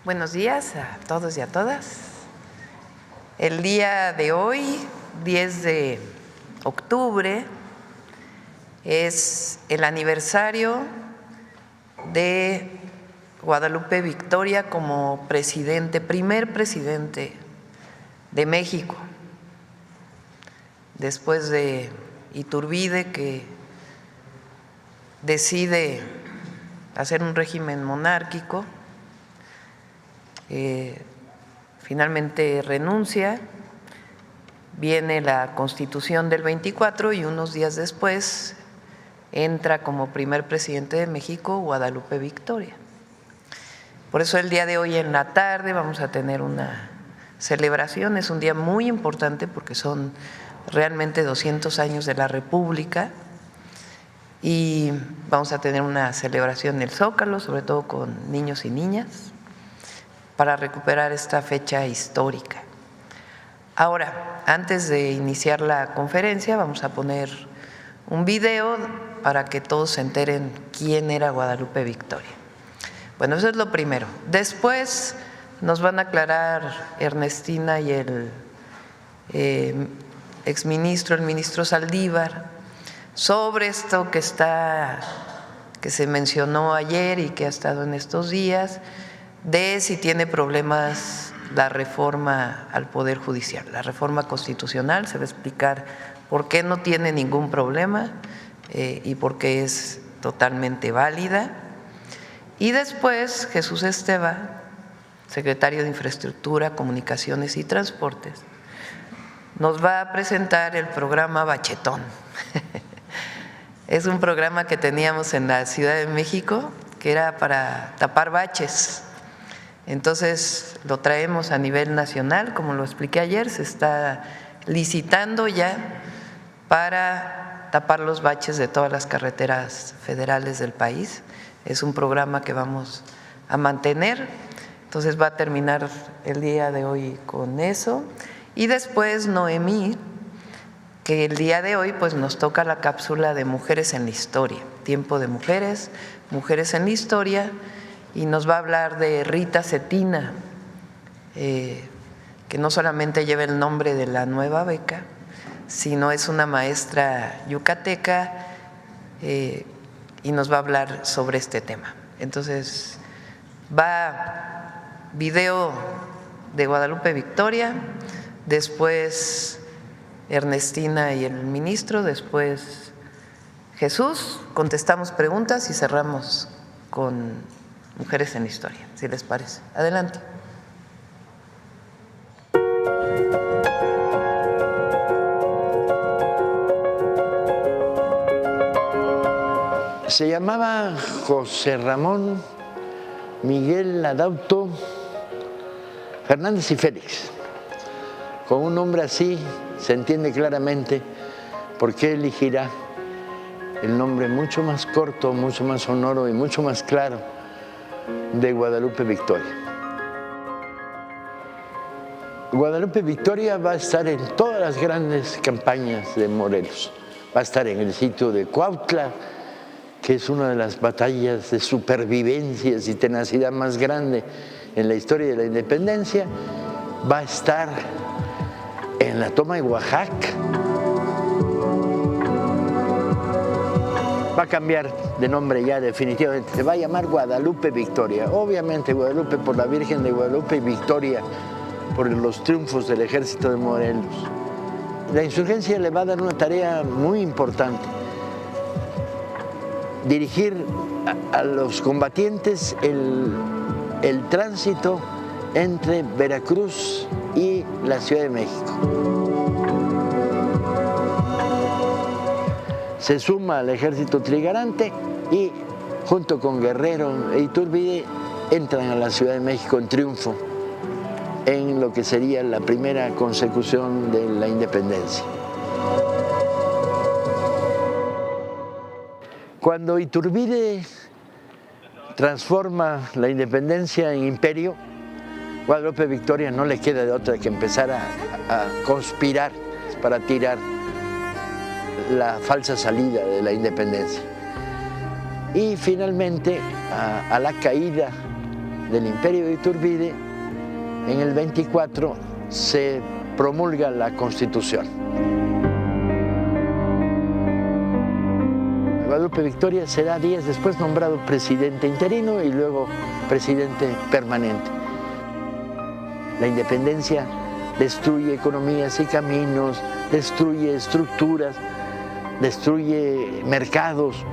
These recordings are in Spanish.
Buenos días a todos y a todas. El día de hoy, 10 de octubre, es el aniversario de Guadalupe Victoria como presidente, primer presidente de México, después de Iturbide, que decide hacer un régimen monárquico. Finalmente renuncia, viene la Constitución del 24 y unos días después entra como primer presidente de México Guadalupe Victoria. Por eso el día de hoy en la tarde vamos a tener una celebración, es un día muy importante porque son realmente 200 años de la República y vamos a tener una celebración en el Zócalo, sobre todo con niños y niñas, para recuperar esta fecha histórica. Ahora, antes de iniciar la conferencia, vamos a poner un video para que todos se enteren quién era Guadalupe Victoria. Bueno, eso es lo primero. Después nos van a aclarar Ernestina y el exministro, el ministro Saldívar, sobre esto que se mencionó ayer y que ha estado en estos días, de si tiene problemas la reforma al Poder Judicial, la reforma constitucional. Se va a explicar por qué no tiene ningún problema y por qué es totalmente válida. Y después Jesús Esteva, secretario de Infraestructura, Comunicaciones y Transportes, nos va a presentar el programa Bachetón. Es un programa que teníamos en la Ciudad de México que era para tapar baches. Entonces lo traemos a nivel nacional, como lo expliqué ayer, se está licitando ya para tapar los baches de todas las carreteras federales del país. Es un programa que vamos a mantener, entonces va a terminar el día de hoy con eso. Y después Noemí, que el día de hoy pues nos toca la cápsula de Mujeres en la Historia, Tiempo de Mujeres, Mujeres en la Historia, y nos va a hablar de Rita Cetina, que no solamente lleva el nombre de la nueva beca, sino es una maestra yucateca y nos va a hablar sobre este tema. Entonces, va video de Guadalupe Victoria, después Ernestina y el ministro, después Jesús, contestamos preguntas y cerramos con Mujeres en la Historia, si les parece. Adelante. Se llamaba José Ramón Miguel Adauto Fernández y Félix. Con un nombre así se entiende claramente por qué elegirá el nombre mucho más corto, mucho más sonoro y mucho más claro de Guadalupe Victoria. Guadalupe Victoria va a estar en todas las grandes campañas de Morelos. Va a estar en el sitio de Cuautla, que es una de las batallas de supervivencias y tenacidad más grande en la historia de la independencia. Va a estar en la toma de Oaxaca. Va a cambiar de nombre ya definitivamente, se va a llamar Guadalupe Victoria. Obviamente Guadalupe por la Virgen de Guadalupe y Victoria por los triunfos del ejército de Morelos. La insurgencia le va a dar una tarea muy importante: dirigir a los combatientes el tránsito entre Veracruz y la Ciudad de México. Se suma al ejército trigarante y junto con Guerrero e Iturbide entran a la Ciudad de México en triunfo en lo que sería la primera consecución de la independencia. Cuando Iturbide transforma la independencia en imperio, Guadalupe Victoria no le queda de otra que empezar a conspirar para tirar la falsa salida de la independencia. Y finalmente, a la caída del imperio de Iturbide, en el 24 se promulga la Constitución. Guadalupe Victoria será días después nombrado presidente interino y luego presidente permanente. La independencia destruye economías y caminos, destruye estructuras, destruye mercados,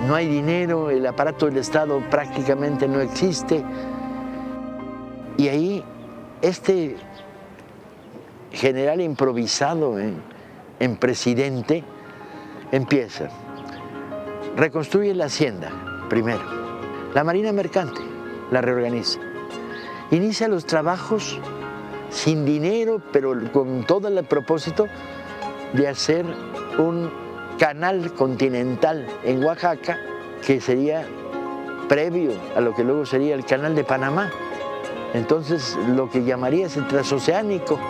no hay dinero, el aparato del Estado prácticamente no existe. Y ahí este general improvisado en presidente empieza. Reconstruye la hacienda primero, la marina mercante la reorganiza, inicia los trabajos sin dinero, pero con todo el propósito de hacer un canal continental en Oaxaca, que sería previo a lo que luego sería el canal de Panamá. Entonces, lo que llamarías el transoceánico,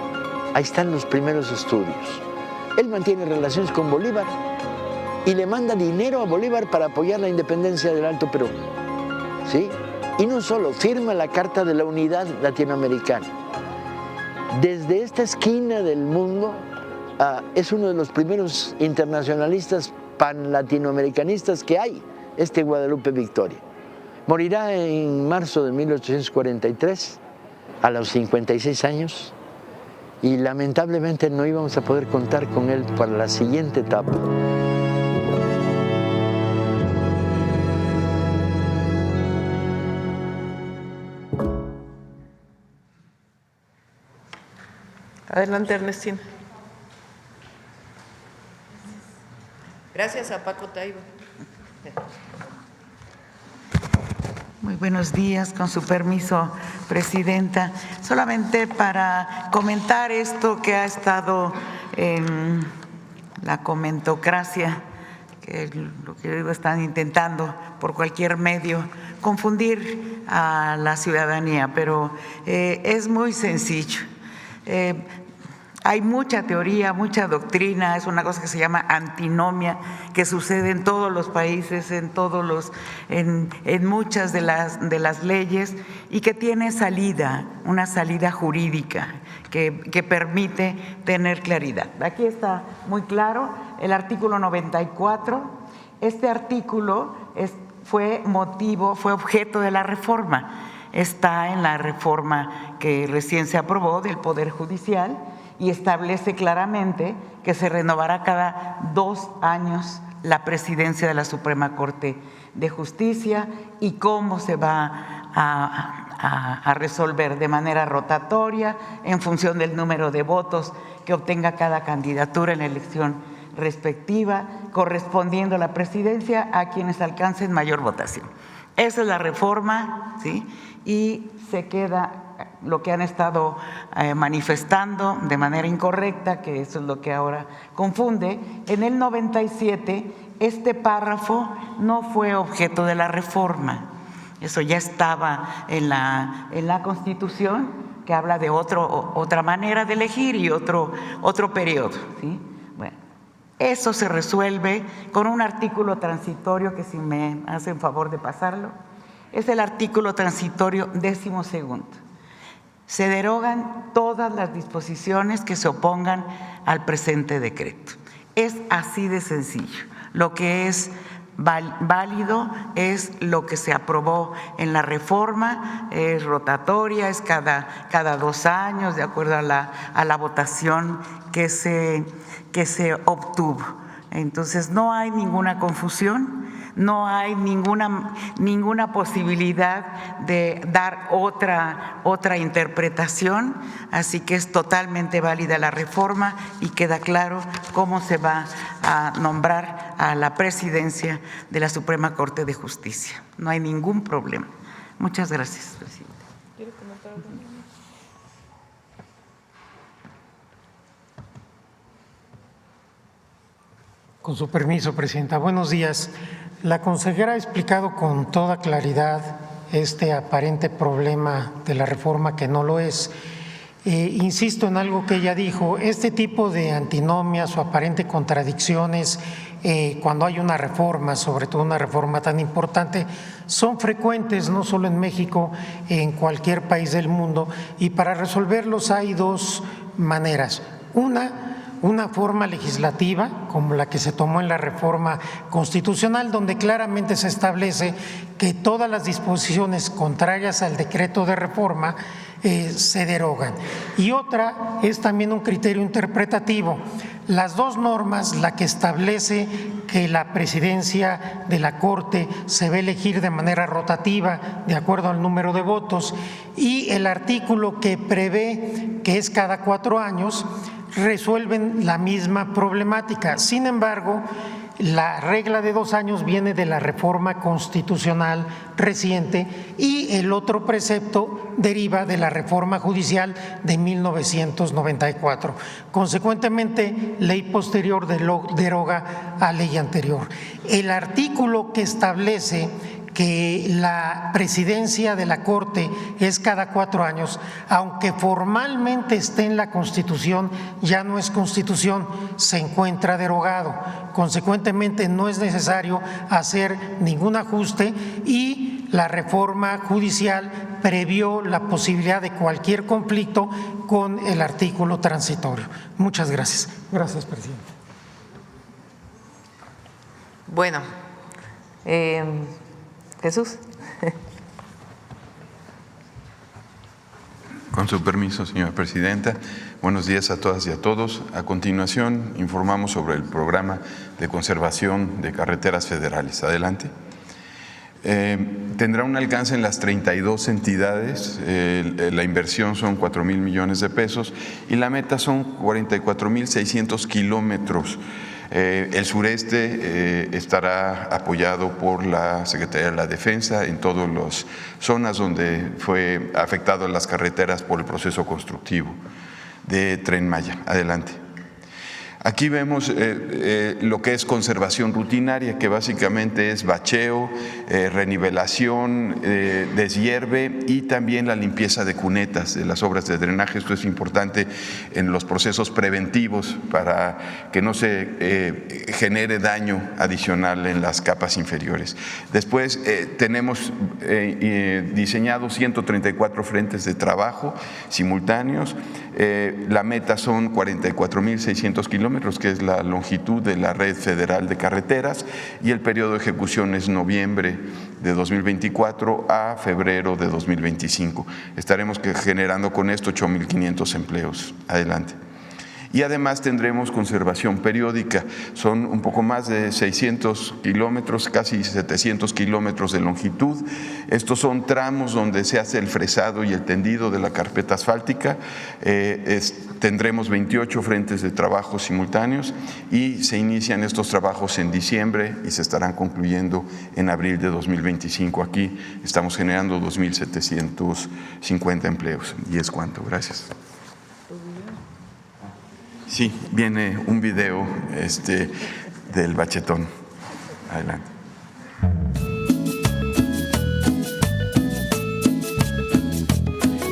ahí están los primeros estudios. Él mantiene relaciones con Bolívar y le manda dinero a Bolívar para apoyar la independencia del Alto Perú, ¿sí? Y no solo, firma la Carta de la Unidad Latinoamericana. Desde esta esquina del mundo, es uno de los primeros internacionalistas pan-latinoamericanistas que hay, este Guadalupe Victoria. Morirá en marzo de 1843, a los 56 años, y lamentablemente no íbamos a poder contar con él para la siguiente etapa. Adelante, Ernestina. Gracias a Paco Taibo. Muy buenos días, con su permiso, Presidenta. Solamente para comentar esto que ha estado en la comentocracia, que lo que digo, están intentando por cualquier medio confundir a la ciudadanía, pero es muy sencillo. Hay mucha teoría, mucha doctrina, es una cosa que se llama antinomia, que sucede en todos los países, en muchas de las leyes, y que tiene salida, una salida jurídica que permite tener claridad. Aquí está muy claro el artículo 94. Este artículo fue objeto de la reforma. Está en la reforma que recién se aprobó del Poder Judicial, y establece claramente que se renovará cada 2 años la presidencia de la Suprema Corte de Justicia y cómo se va a resolver de manera rotatoria en función del número de votos que obtenga cada candidatura en la elección respectiva, correspondiendo la presidencia a quienes alcancen mayor votación. Esa es la reforma, ¿sí? Y se queda lo que han estado manifestando de manera incorrecta, que eso es lo que ahora confunde. En el 97 este párrafo no fue objeto de la reforma, eso ya estaba en la Constitución, que habla de otra manera de elegir y otro periodo, ¿sí? Bueno, eso se resuelve con un artículo transitorio que, si me hacen favor de pasarlo, es el artículo transitorio 12º. Se derogan todas las disposiciones que se opongan al presente decreto. Es así de sencillo. Lo que es válido es lo que se aprobó en la reforma, es rotatoria, es cada 2 años, de acuerdo a la votación que se obtuvo. Entonces, no hay ninguna confusión. No hay ninguna posibilidad de dar otra interpretación, así que es totalmente válida la reforma y queda claro cómo se va a nombrar a la presidencia de la Suprema Corte de Justicia. No hay ningún problema. Muchas gracias, presidente. ¿Quiere comentar algo? Con su permiso, Presidenta. Buenos días. La consejera ha explicado con toda claridad este aparente problema de la reforma, que no lo es. Insisto en algo que ella dijo, este tipo de antinomias o aparente contradicciones cuando hay una reforma, sobre todo una reforma tan importante, son frecuentes no solo en México, en cualquier país del mundo, y para resolverlos hay dos maneras. Una forma legislativa, como la que se tomó en la reforma constitucional, donde claramente se establece que todas las disposiciones contrarias al decreto de reforma se derogan. Y otra es también un criterio interpretativo. Las dos normas, la que establece que la presidencia de la Corte se va a elegir de manera rotativa de acuerdo al número de votos, y el artículo que prevé que es cada 4 años, resuelven la misma problemática. Sin embargo, la regla de 2 años viene de la reforma constitucional reciente y el otro precepto deriva de la reforma judicial de 1994. Consecuentemente, ley posterior deroga a ley anterior. El artículo que establece que la presidencia de la Corte es cada 4 años, aunque formalmente esté en la Constitución, ya no es Constitución, se encuentra derogado. Consecuentemente, no es necesario hacer ningún ajuste y la reforma judicial previó la posibilidad de cualquier conflicto con el artículo transitorio. Muchas gracias. Gracias, presidente. Bueno, Jesús. Con su permiso, señora presidenta. Buenos días a todas y a todos. A continuación, informamos sobre el programa de conservación de carreteras federales. Adelante. Tendrá un alcance en las 32 entidades. La inversión son 4,000 millones de pesos y la meta son 44,600 kilómetros. El sureste estará apoyado por la Secretaría de la Defensa en todas las zonas donde fue afectado las carreteras por el proceso constructivo de Tren Maya. Adelante. Aquí vemos lo que es conservación rutinaria, que básicamente es bacheo, renivelación, deshierve y también la limpieza de cunetas de las obras de drenaje. Esto es importante en los procesos preventivos para que no se genere daño adicional en las capas inferiores. Después tenemos diseñados 134 frentes de trabajo simultáneos. La meta son 44,600 kilómetros, que es la longitud de la red federal de carreteras, y el periodo de ejecución es noviembre de 2024 a febrero de 2025. Estaremos generando con esto 8,500 empleos. Adelante. Y además tendremos conservación periódica. Son un poco más de 600 kilómetros, casi 700 kilómetros de longitud. Estos son tramos donde se hace el fresado y el tendido de la carpeta asfáltica. Tendremos 28 frentes de trabajo simultáneos y se inician estos trabajos en diciembre y se estarán concluyendo en abril de 2025. Aquí estamos generando 2,750 empleos. Y es cuanto. Gracias. Sí, viene un video del bachetón. Adelante.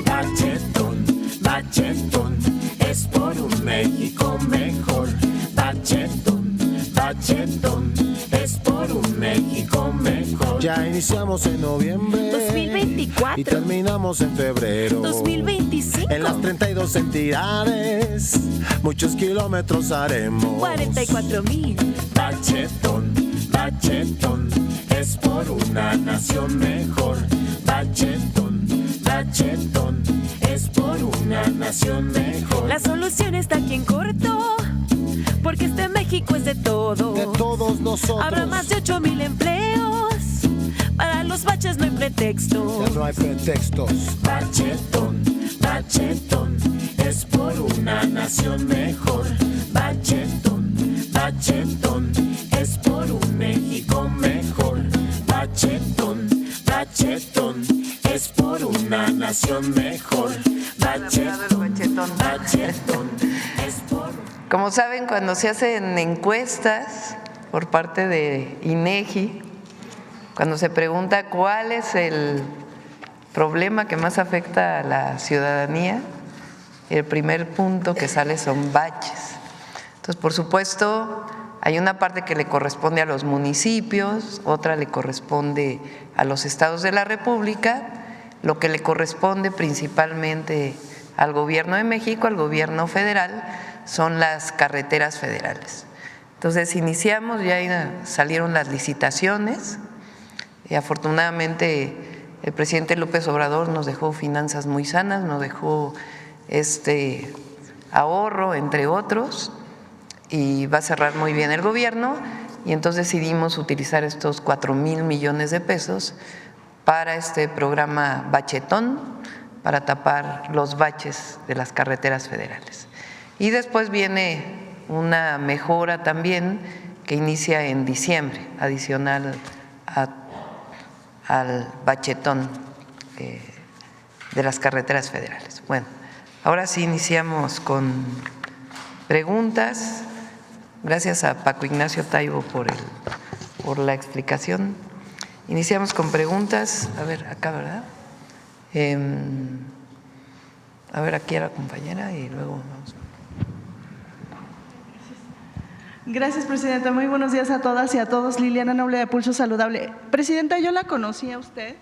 Bachetón, bachetón, es por un México mejor. Bachetón, bachetón, es por un México mejor. Ya iniciamos en noviembre 2024 y terminamos en febrero 2025. En las 32 entidades muchos kilómetros haremos. 44,000. Bachetón, bachetón, es por una nación mejor. Bachetón, bachetón, es por una nación mejor. La solución está aquí en corto, porque este México es de todos. De todos nosotros. Habrá más de 8,000 empleos. Para los baches no hay pretextos. Ya no hay pretextos. Bachetón, bachetón, es por una nación mejor. Bachetón, bachetón, es por un México mejor. Bachetón, bachetón, es por una nación mejor. Bachetón, bachetón, es por... Como saben, cuando se hacen encuestas por parte de INEGI, cuando se pregunta cuál es el problema que más afecta a la ciudadanía, el primer punto que sale son baches. Entonces, por supuesto, hay una parte que le corresponde a los municipios, otra le corresponde a los estados de la República, lo que le corresponde principalmente al Gobierno de México, al Gobierno federal, son las carreteras federales. Entonces iniciamos, ya salieron las licitaciones y afortunadamente el presidente López Obrador nos dejó finanzas muy sanas, nos dejó ahorro, entre otros, y va a cerrar muy bien el gobierno, y entonces decidimos utilizar estos 4,000 millones de pesos para este programa Bachetón, para tapar los baches de las carreteras federales. Y después viene una mejora también que inicia en diciembre, adicional al bachetón de las carreteras federales. Bueno, ahora sí iniciamos con preguntas. Gracias a Paco Ignacio Taibo por la explicación. Iniciamos con preguntas. A ver, acá, ¿verdad? A ver, aquí a la compañera y luego vamos. Gracias, Presidenta. Muy buenos días a todas y a todos. Liliana Noble de Pulso Saludable. Presidenta, yo la conocí a usted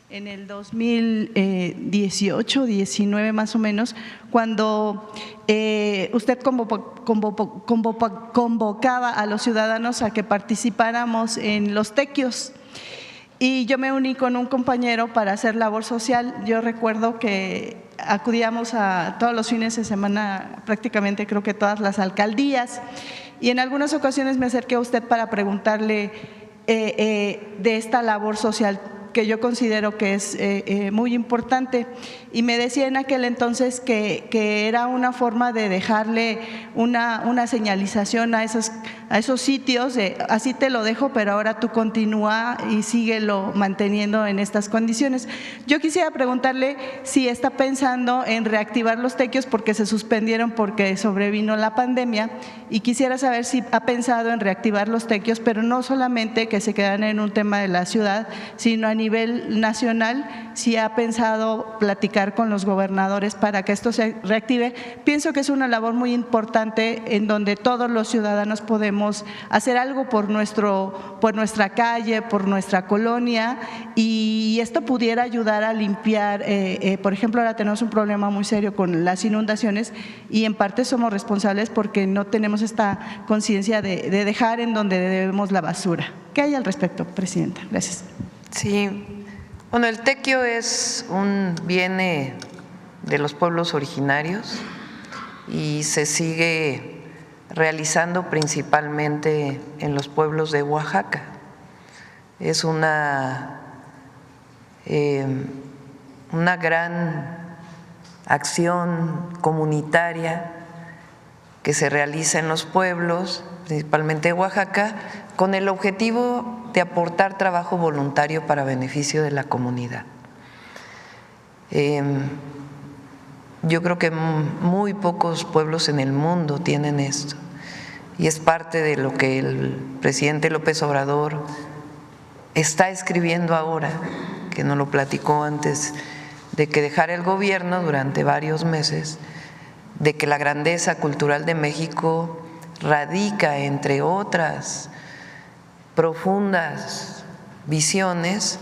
en el 2018, 19 más o menos, cuando usted convocaba a los ciudadanos a que participáramos en los tequios. Y yo me uní con un compañero para hacer labor social. Yo recuerdo que acudíamos a todos los fines de semana, prácticamente creo que todas las alcaldías, y en algunas ocasiones me acerqué a usted para preguntarle de esta labor social que yo considero que es muy importante, y me decía en aquel entonces que era una forma de dejarle una señalización a esos sitios, de así te lo dejo, pero ahora tú continúa y síguelo manteniendo en estas condiciones. Yo quisiera preguntarle si está pensando en reactivar los tequios porque se suspendieron porque sobrevino la pandemia, y quisiera saber si ha pensado en reactivar los tequios, pero no solamente que se quedan en un tema de la ciudad, sino a nivel nacional, si ha pensado platicar con los gobernadores para que esto se reactive. Pienso que es una labor muy importante en donde todos los ciudadanos podemos hacer algo por nuestra calle, por nuestra colonia, y esto pudiera ayudar a limpiar. Por ejemplo, ahora tenemos un problema muy serio con las inundaciones y en parte somos responsables porque no tenemos esta conciencia de dejar en donde debemos la basura. ¿Qué hay al respecto, Presidenta? Gracias. Sí, bueno, el tequio viene de los pueblos originarios y se sigue realizando principalmente en los pueblos de Oaxaca. Es una gran acción comunitaria que se realiza en los pueblos, principalmente de Oaxaca, con el objetivo de aportar trabajo voluntario para beneficio de la comunidad. Yo creo que muy pocos pueblos en el mundo tienen esto, y es parte de lo que el presidente López Obrador está escribiendo ahora, que nos lo platicó antes de que dejara el gobierno durante varios meses, de que la grandeza cultural de México radica, entre otras profundas visiones,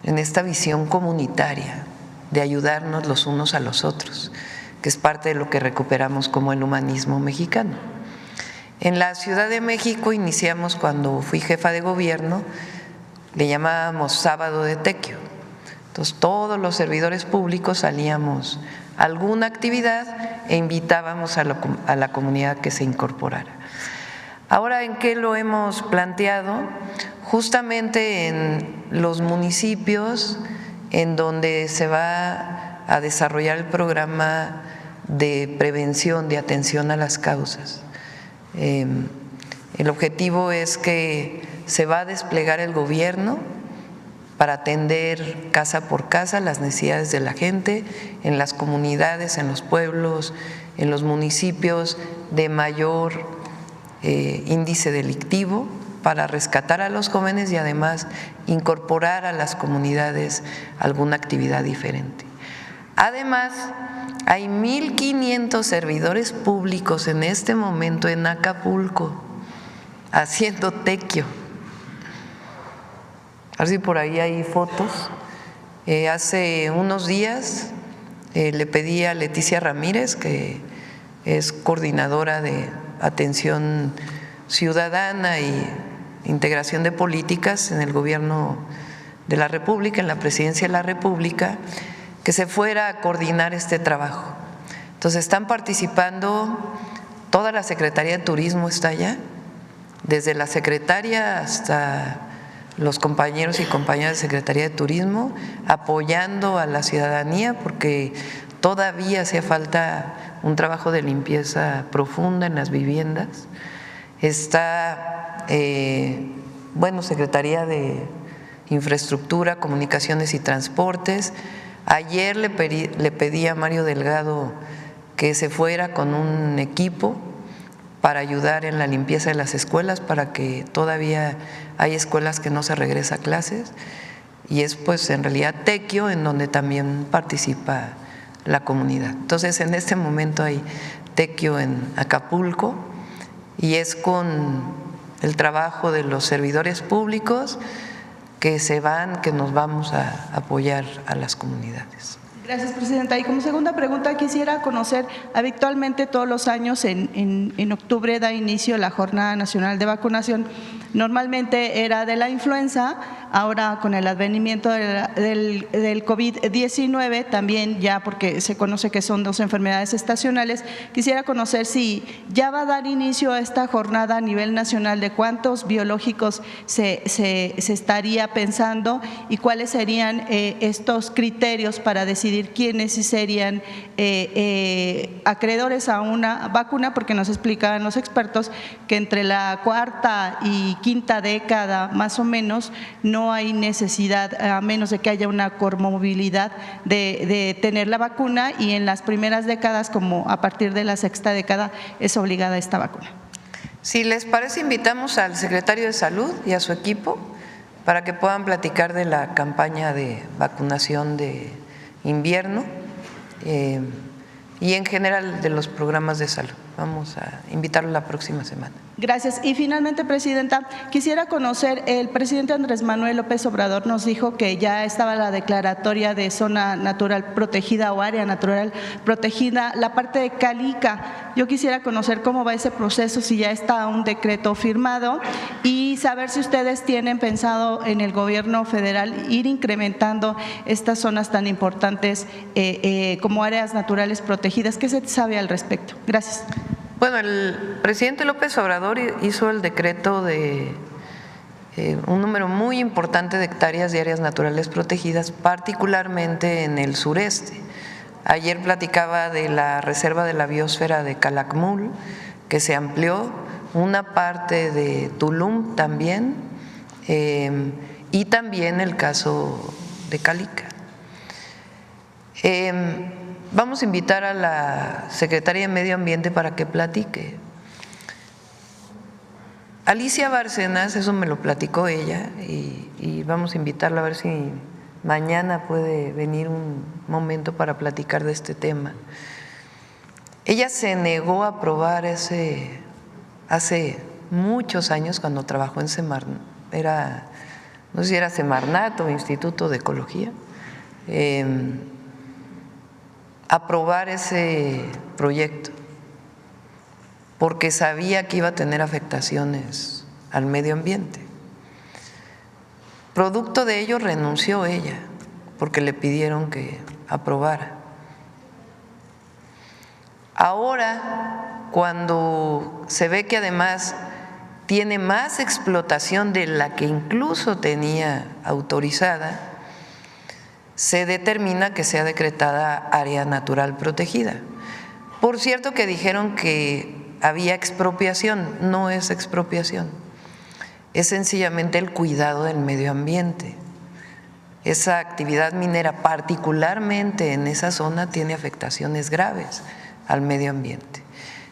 en esta visión comunitaria de ayudarnos los unos a los otros, que es parte de lo que recuperamos como el humanismo mexicano. En la Ciudad de México iniciamos, cuando fui jefa de gobierno, le llamábamos Sábado de Tequio. Entonces todos los servidores públicos salíamos a alguna actividad e invitábamos a la comunidad que se incorporara. Ahora, ¿en qué lo hemos planteado? Justamente en los municipios en donde se va a desarrollar el programa de prevención, de atención a las causas. El objetivo es que se va a desplegar el gobierno para atender casa por casa las necesidades de la gente en las comunidades, en los pueblos, en los municipios de mayor índice delictivo, para rescatar a los jóvenes y además incorporar a las comunidades alguna actividad diferente. Además, hay 1.500 servidores públicos en este momento en Acapulco haciendo tequio. A ver si por ahí hay fotos. Hace unos días le pedí a Leticia Ramírez, que es coordinadora de atención ciudadana y integración de políticas en el gobierno de la República, en la presidencia de la República, que se fuera a coordinar este trabajo. Entonces están participando, toda la Secretaría de Turismo está allá, desde la secretaria hasta los compañeros y compañeras de Secretaría de Turismo, apoyando a la ciudadanía, porque todavía hacía falta un trabajo de limpieza profunda en las viviendas. Está, Secretaría de Infraestructura, Comunicaciones y Transportes. Ayer le pedí a Mario Delgado que se fuera con un equipo para ayudar en la limpieza de las escuelas, para que todavía hay escuelas que no se regresa a clases, y es pues en realidad tequio en donde también participa la comunidad. Entonces en este momento hay tequio en Acapulco y es con el trabajo de los servidores públicos que nos vamos a apoyar a las comunidades. Gracias, Presidenta. Y como segunda pregunta, quisiera conocer, habitualmente todos los años en octubre da inicio la Jornada Nacional de Vacunación. Normalmente era de la influenza, ahora con el advenimiento del COVID-19, también ya porque se conoce que son dos enfermedades estacionales, quisiera conocer si ya va a dar inicio a esta jornada a nivel nacional, de cuántos biológicos se estaría pensando y cuáles serían estos criterios para decidir quiénes sí serían acreedores a una vacuna, porque nos explicaban los expertos que entre la cuarta y quinta década más o menos no hay necesidad, a menos de que haya una comorbilidad, de tener la vacuna, y en las primeras décadas, como a partir de la sexta década, es obligada esta vacuna. Si les parece, invitamos al secretario de Salud y a su equipo para que puedan platicar de la campaña de vacunación de invierno y en general de los programas de salud. Vamos a invitarlo la próxima semana. Gracias. Y finalmente, Presidenta, quisiera conocer, el presidente Andrés Manuel López Obrador nos dijo que ya estaba la declaratoria de zona natural protegida o área natural protegida, la parte de Calica. Yo quisiera conocer cómo va ese proceso, si ya está un decreto firmado, y saber si ustedes tienen pensado en el gobierno federal ir incrementando estas zonas tan importantes como áreas naturales protegidas. ¿Qué se sabe al respecto? Gracias. Bueno, el presidente López Obrador hizo el decreto de un número muy importante de hectáreas de áreas naturales protegidas, particularmente en el sureste. Ayer platicaba de la Reserva de la Biosfera de Calakmul, que se amplió, una parte de Tulum también, y también el caso de Calica. Vamos a invitar a la Secretaría de Medio Ambiente para que platique. Alicia Bárcenas, eso me lo platicó ella, y vamos a invitarla a ver si mañana puede venir un momento para platicar de este tema. Ella se negó a aprobar hace muchos años, cuando trabajó en Semarnat, no sé si era Semarnat o Instituto de Ecología, aprobar ese proyecto, porque sabía que iba a tener afectaciones al medio ambiente. Producto de ello renunció ella, porque le pidieron que aprobara. Ahora, cuando se ve que además tiene más explotación de la que incluso tenía autorizada, se determina que sea decretada área natural protegida. Por cierto que dijeron que había expropiación, no es expropiación, es sencillamente el cuidado del medio ambiente. Esa actividad minera, particularmente en esa zona, tiene afectaciones graves al medio ambiente.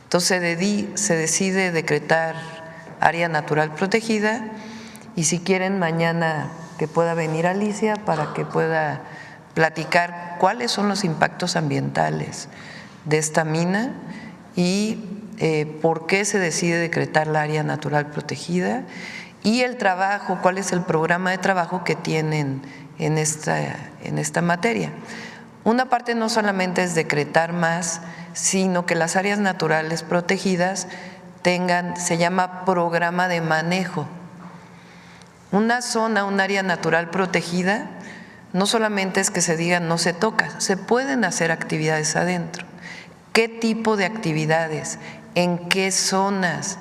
Entonces se decide decretar área natural protegida, y si quieren mañana que pueda venir Alicia para que pueda platicar cuáles son los impactos ambientales de esta mina y por qué se decide decretar la área natural protegida y el trabajo, cuál es el programa de trabajo que tienen en esta materia. Una parte no solamente es decretar más, sino que las áreas naturales protegidas tengan, se llama programa de manejo. Una zona, un área natural protegida, no solamente es que se diga no se toca, se pueden hacer actividades adentro. ¿Qué tipo de actividades? ¿En qué zonas?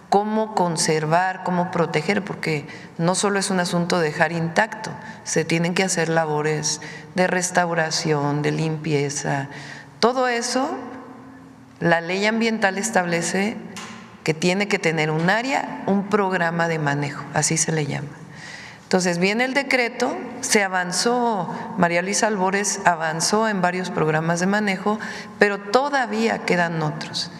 ¿Cómo conservar? ¿Cómo proteger? Porque no solo es un asunto de dejar intacto, se tienen que hacer labores de restauración, de limpieza. Todo eso, la ley ambiental establece que tiene que tener un área, un programa de manejo, así se le llama. Entonces viene el decreto, se avanzó, María Luisa Albores avanzó en varios programas de manejo, pero todavía quedan otros.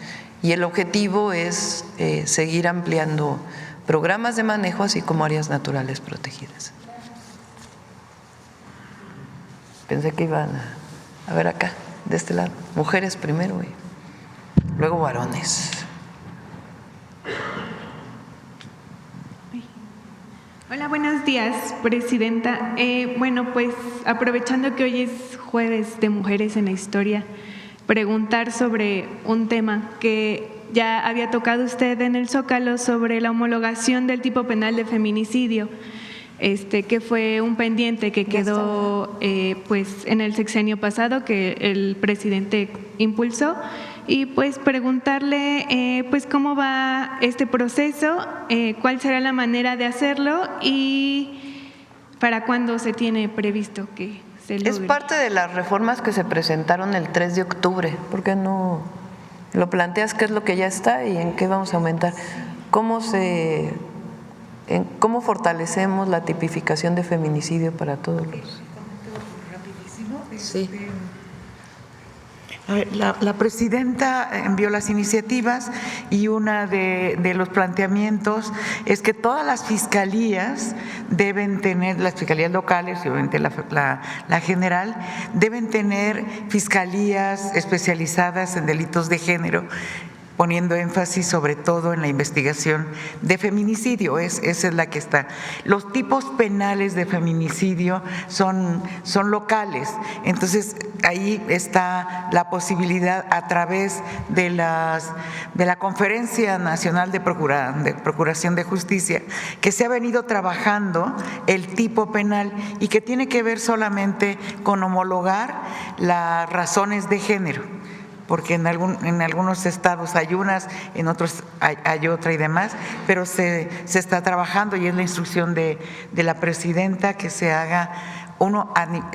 Y el objetivo es seguir ampliando programas de manejo, así como áreas naturales protegidas. Pensé que iban a ver acá, de este lado, mujeres primero y luego varones. Hola, buenos días, presidenta. Bueno, pues aprovechando que hoy es jueves de Mujeres en la Historia, preguntar sobre un tema que ya había tocado usted en el Zócalo sobre la homologación del tipo penal de feminicidio, que fue un pendiente que quedó pues en el sexenio pasado que el presidente impulsó. Y pues preguntarle pues cómo va este proceso, cuál será la manera de hacerlo y para cuándo se tiene previsto que se logre. Es parte de las reformas que se presentaron el 3 de octubre. ¿Por qué no lo planteas qué es lo que ya está y en qué vamos a aumentar? ¿Cómo fortalecemos la tipificación de feminicidio para todos los? Sí. A ver, la presidenta envió las iniciativas y una de los planteamientos es que todas las fiscalías deben tener, las fiscalías locales y obviamente la general, deben tener fiscalías especializadas en delitos de género, poniendo énfasis sobre todo en la investigación de feminicidio, esa es la que está. Los tipos penales de feminicidio son locales, entonces ahí está la posibilidad a través de la Conferencia Nacional de Procuración de Justicia, que se ha venido trabajando el tipo penal y que tiene que ver solamente con homologar las razones de género, porque en algunos estados hay unas, en otros hay otra y demás, pero se está trabajando y es la instrucción de la presidenta que se haga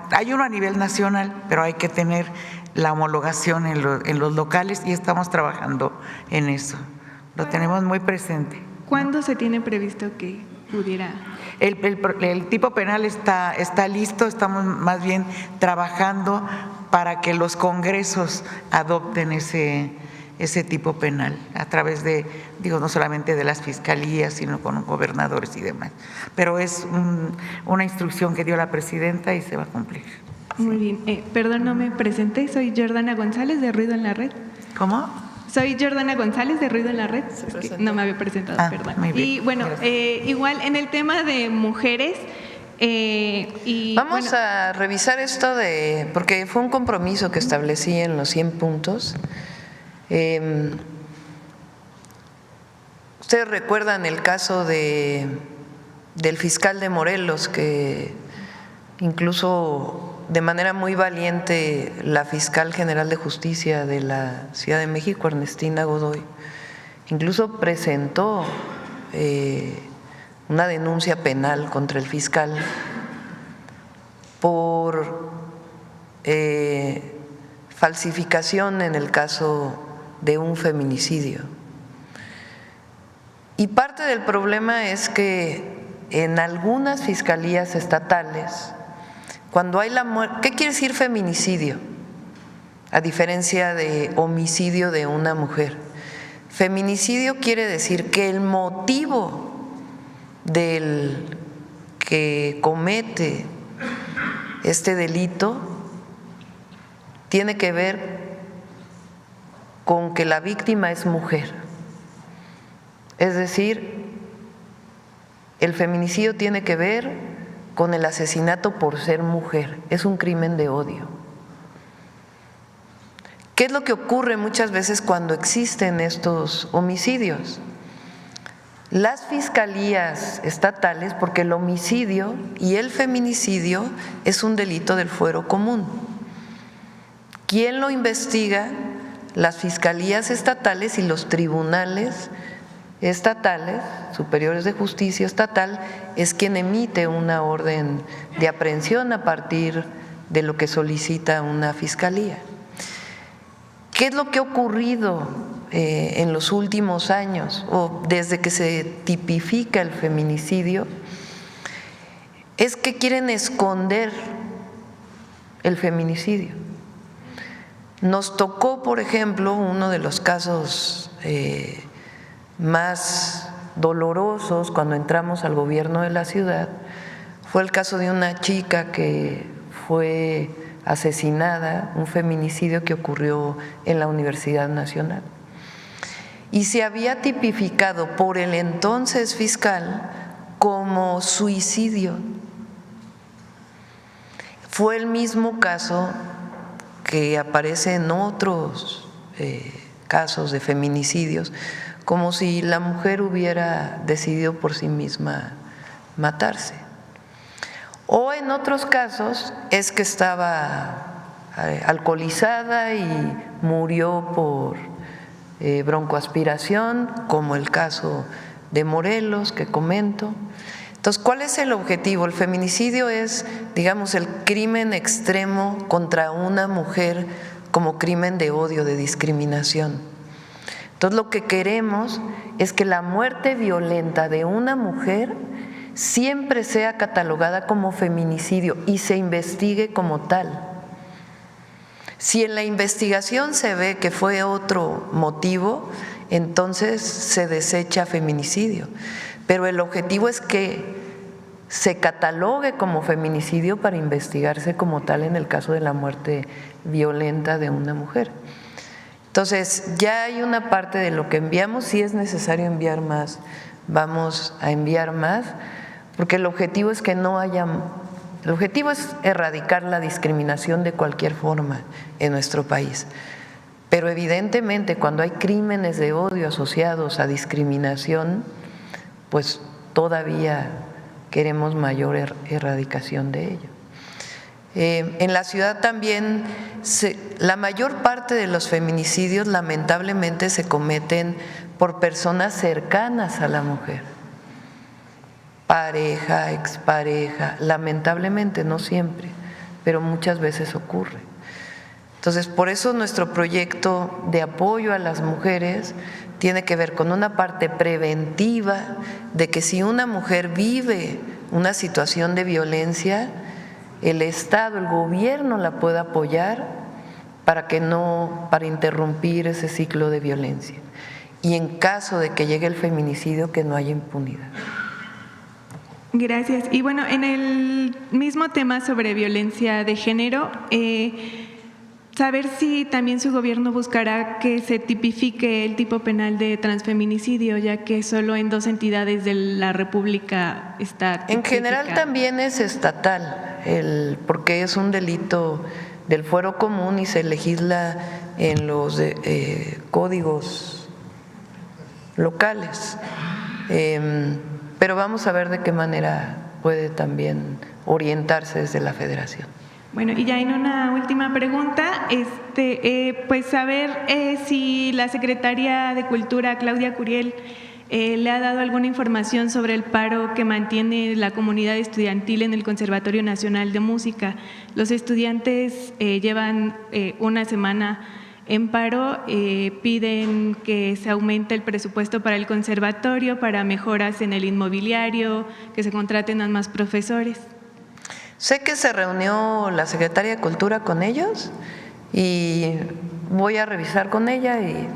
hay uno a nivel nacional, pero hay que tener la homologación en los locales y estamos trabajando en eso, lo tenemos muy presente. ¿Cuándo se tiene previsto que pudiera? El tipo penal está listo, estamos más bien trabajando para que los congresos adopten ese tipo penal a través de, no solamente de las fiscalías, sino con gobernadores y demás. Pero es una instrucción que dio la presidenta y se va a cumplir. Muy bien. Perdón, no me presenté, soy Jordana González de Ruido en la Red. ¿Cómo? Soy Jordana González de Ruido en la Red. Es que no me había presentado, perdón. Muy bien. Y bueno, igual en el tema de mujeres… Vamos a revisar esto porque fue un compromiso que establecí en los 100 puntos. Ustedes recuerdan el caso del fiscal de Morelos, que incluso de manera muy valiente la fiscal general de justicia de la Ciudad de México, Ernestina Godoy, incluso presentó una denuncia penal contra el fiscal por falsificación en el caso de un feminicidio. Y parte del problema es que en algunas fiscalías estatales, cuando hay la muerte, ¿qué quiere decir feminicidio? A diferencia de homicidio de una mujer. Feminicidio quiere decir que el motivo del que comete este delito tiene que ver con que la víctima es mujer. Es decir, el feminicidio tiene que ver con el asesinato por ser mujer, es un crimen de odio. ¿Qué es lo que ocurre muchas veces cuando existen estos homicidios? Las fiscalías estatales, porque el homicidio y el feminicidio es un delito del fuero común. ¿Quién lo investiga? Las fiscalías estatales y los tribunales estatales, superiores de justicia estatal, es quien emite una orden de aprehensión a partir de lo que solicita una fiscalía. ¿Qué es lo que ha ocurrido en los últimos años o desde que se tipifica el feminicidio? Es que quieren esconder el feminicidio. Nos tocó, por ejemplo, uno de los casos más dolorosos cuando entramos al gobierno de la ciudad, fue el caso de una chica que fue asesinada, un feminicidio que ocurrió en la Universidad Nacional. Y se había tipificado por el entonces fiscal como suicidio. Fue el mismo caso que aparece en otros casos de feminicidios, como si la mujer hubiera decidido por sí misma matarse. O en otros casos es que estaba alcoholizada y murió por broncoaspiración, como el caso de Morelos que comento. Entonces, ¿cuál es el objetivo? El feminicidio es, digamos, el crimen extremo contra una mujer como crimen de odio, de discriminación. Entonces, lo que queremos es que la muerte violenta de una mujer siempre sea catalogada como feminicidio y se investigue como tal. Si en la investigación se ve que fue otro motivo, entonces se desecha feminicidio. Pero el objetivo es que se catalogue como feminicidio para investigarse como tal en el caso de la muerte violenta de una mujer. Entonces, ya hay una parte de lo que enviamos, si es necesario enviar más, vamos a enviar más, porque el objetivo es que no haya, el objetivo es erradicar la discriminación de cualquier forma en nuestro país. Pero evidentemente cuando hay crímenes de odio asociados a discriminación, pues todavía queremos mayor erradicación de ello. En la ciudad también la mayor parte de los feminicidios lamentablemente se cometen por personas cercanas a la mujer, pareja, expareja, lamentablemente, no siempre, pero muchas veces ocurre. Entonces, por eso nuestro proyecto de apoyo a las mujeres tiene que ver con una parte preventiva de que si una mujer vive una situación de violencia, el Estado, el gobierno la pueda apoyar para interrumpir ese ciclo de violencia. Y en caso de que llegue el feminicidio, que no haya impunidad. Gracias. Y bueno, en el mismo tema sobre violencia de género, saber si también su gobierno buscará que se tipifique el tipo penal de transfeminicidio, ya que solo en 2 entidades de la República está tipificado. En general también es estatal, porque es un delito del fuero común y se legisla en los códigos locales. Pero vamos a ver de qué manera puede también orientarse desde la Federación. Bueno, y ya en una última pregunta, pues saber si la secretaria de Cultura, Claudia Curiel, le ha dado alguna información sobre el paro que mantiene la comunidad estudiantil en el Conservatorio Nacional de Música. Los estudiantes llevan una semana en paro, piden que se aumente el presupuesto para el conservatorio, para mejoras en el inmobiliario, que se contraten a más profesores. Sé que se reunió la secretaria de Cultura con ellos y voy a revisar con ella y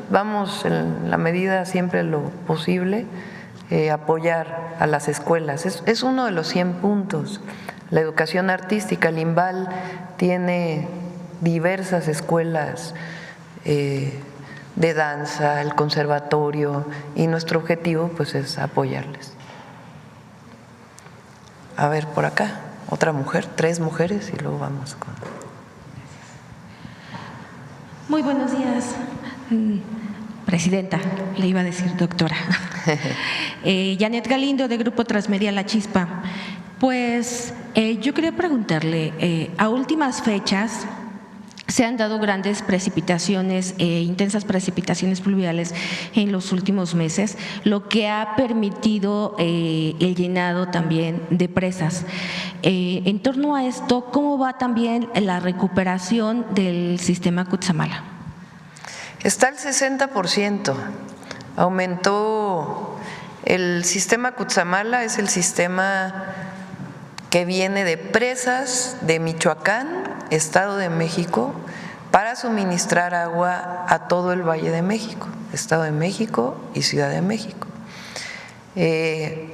vamos en la medida siempre lo posible apoyar a las escuelas. Es uno de los 100 puntos. la educación artística. El IMBAL tiene diversas escuelas de danza, el conservatorio, y nuestro objetivo pues es apoyarles. A ver, por acá, otra mujer, 3 mujeres y luego vamos con… Muy buenos días, presidenta, le iba a decir doctora. Janet Galindo, de Grupo Transmedia La Chispa. Pues yo quería preguntarle, a últimas fechas se han dado grandes precipitaciones, intensas precipitaciones pluviales en los últimos meses, lo que ha permitido el llenado también de presas. En torno a esto, ¿cómo va también la recuperación del sistema Cutzamala? Está al 60%, aumentó el sistema Cutzamala, es el sistema que viene de presas de Michoacán, Estado de México, para suministrar agua a todo el Valle de México, Estado de México y Ciudad de México.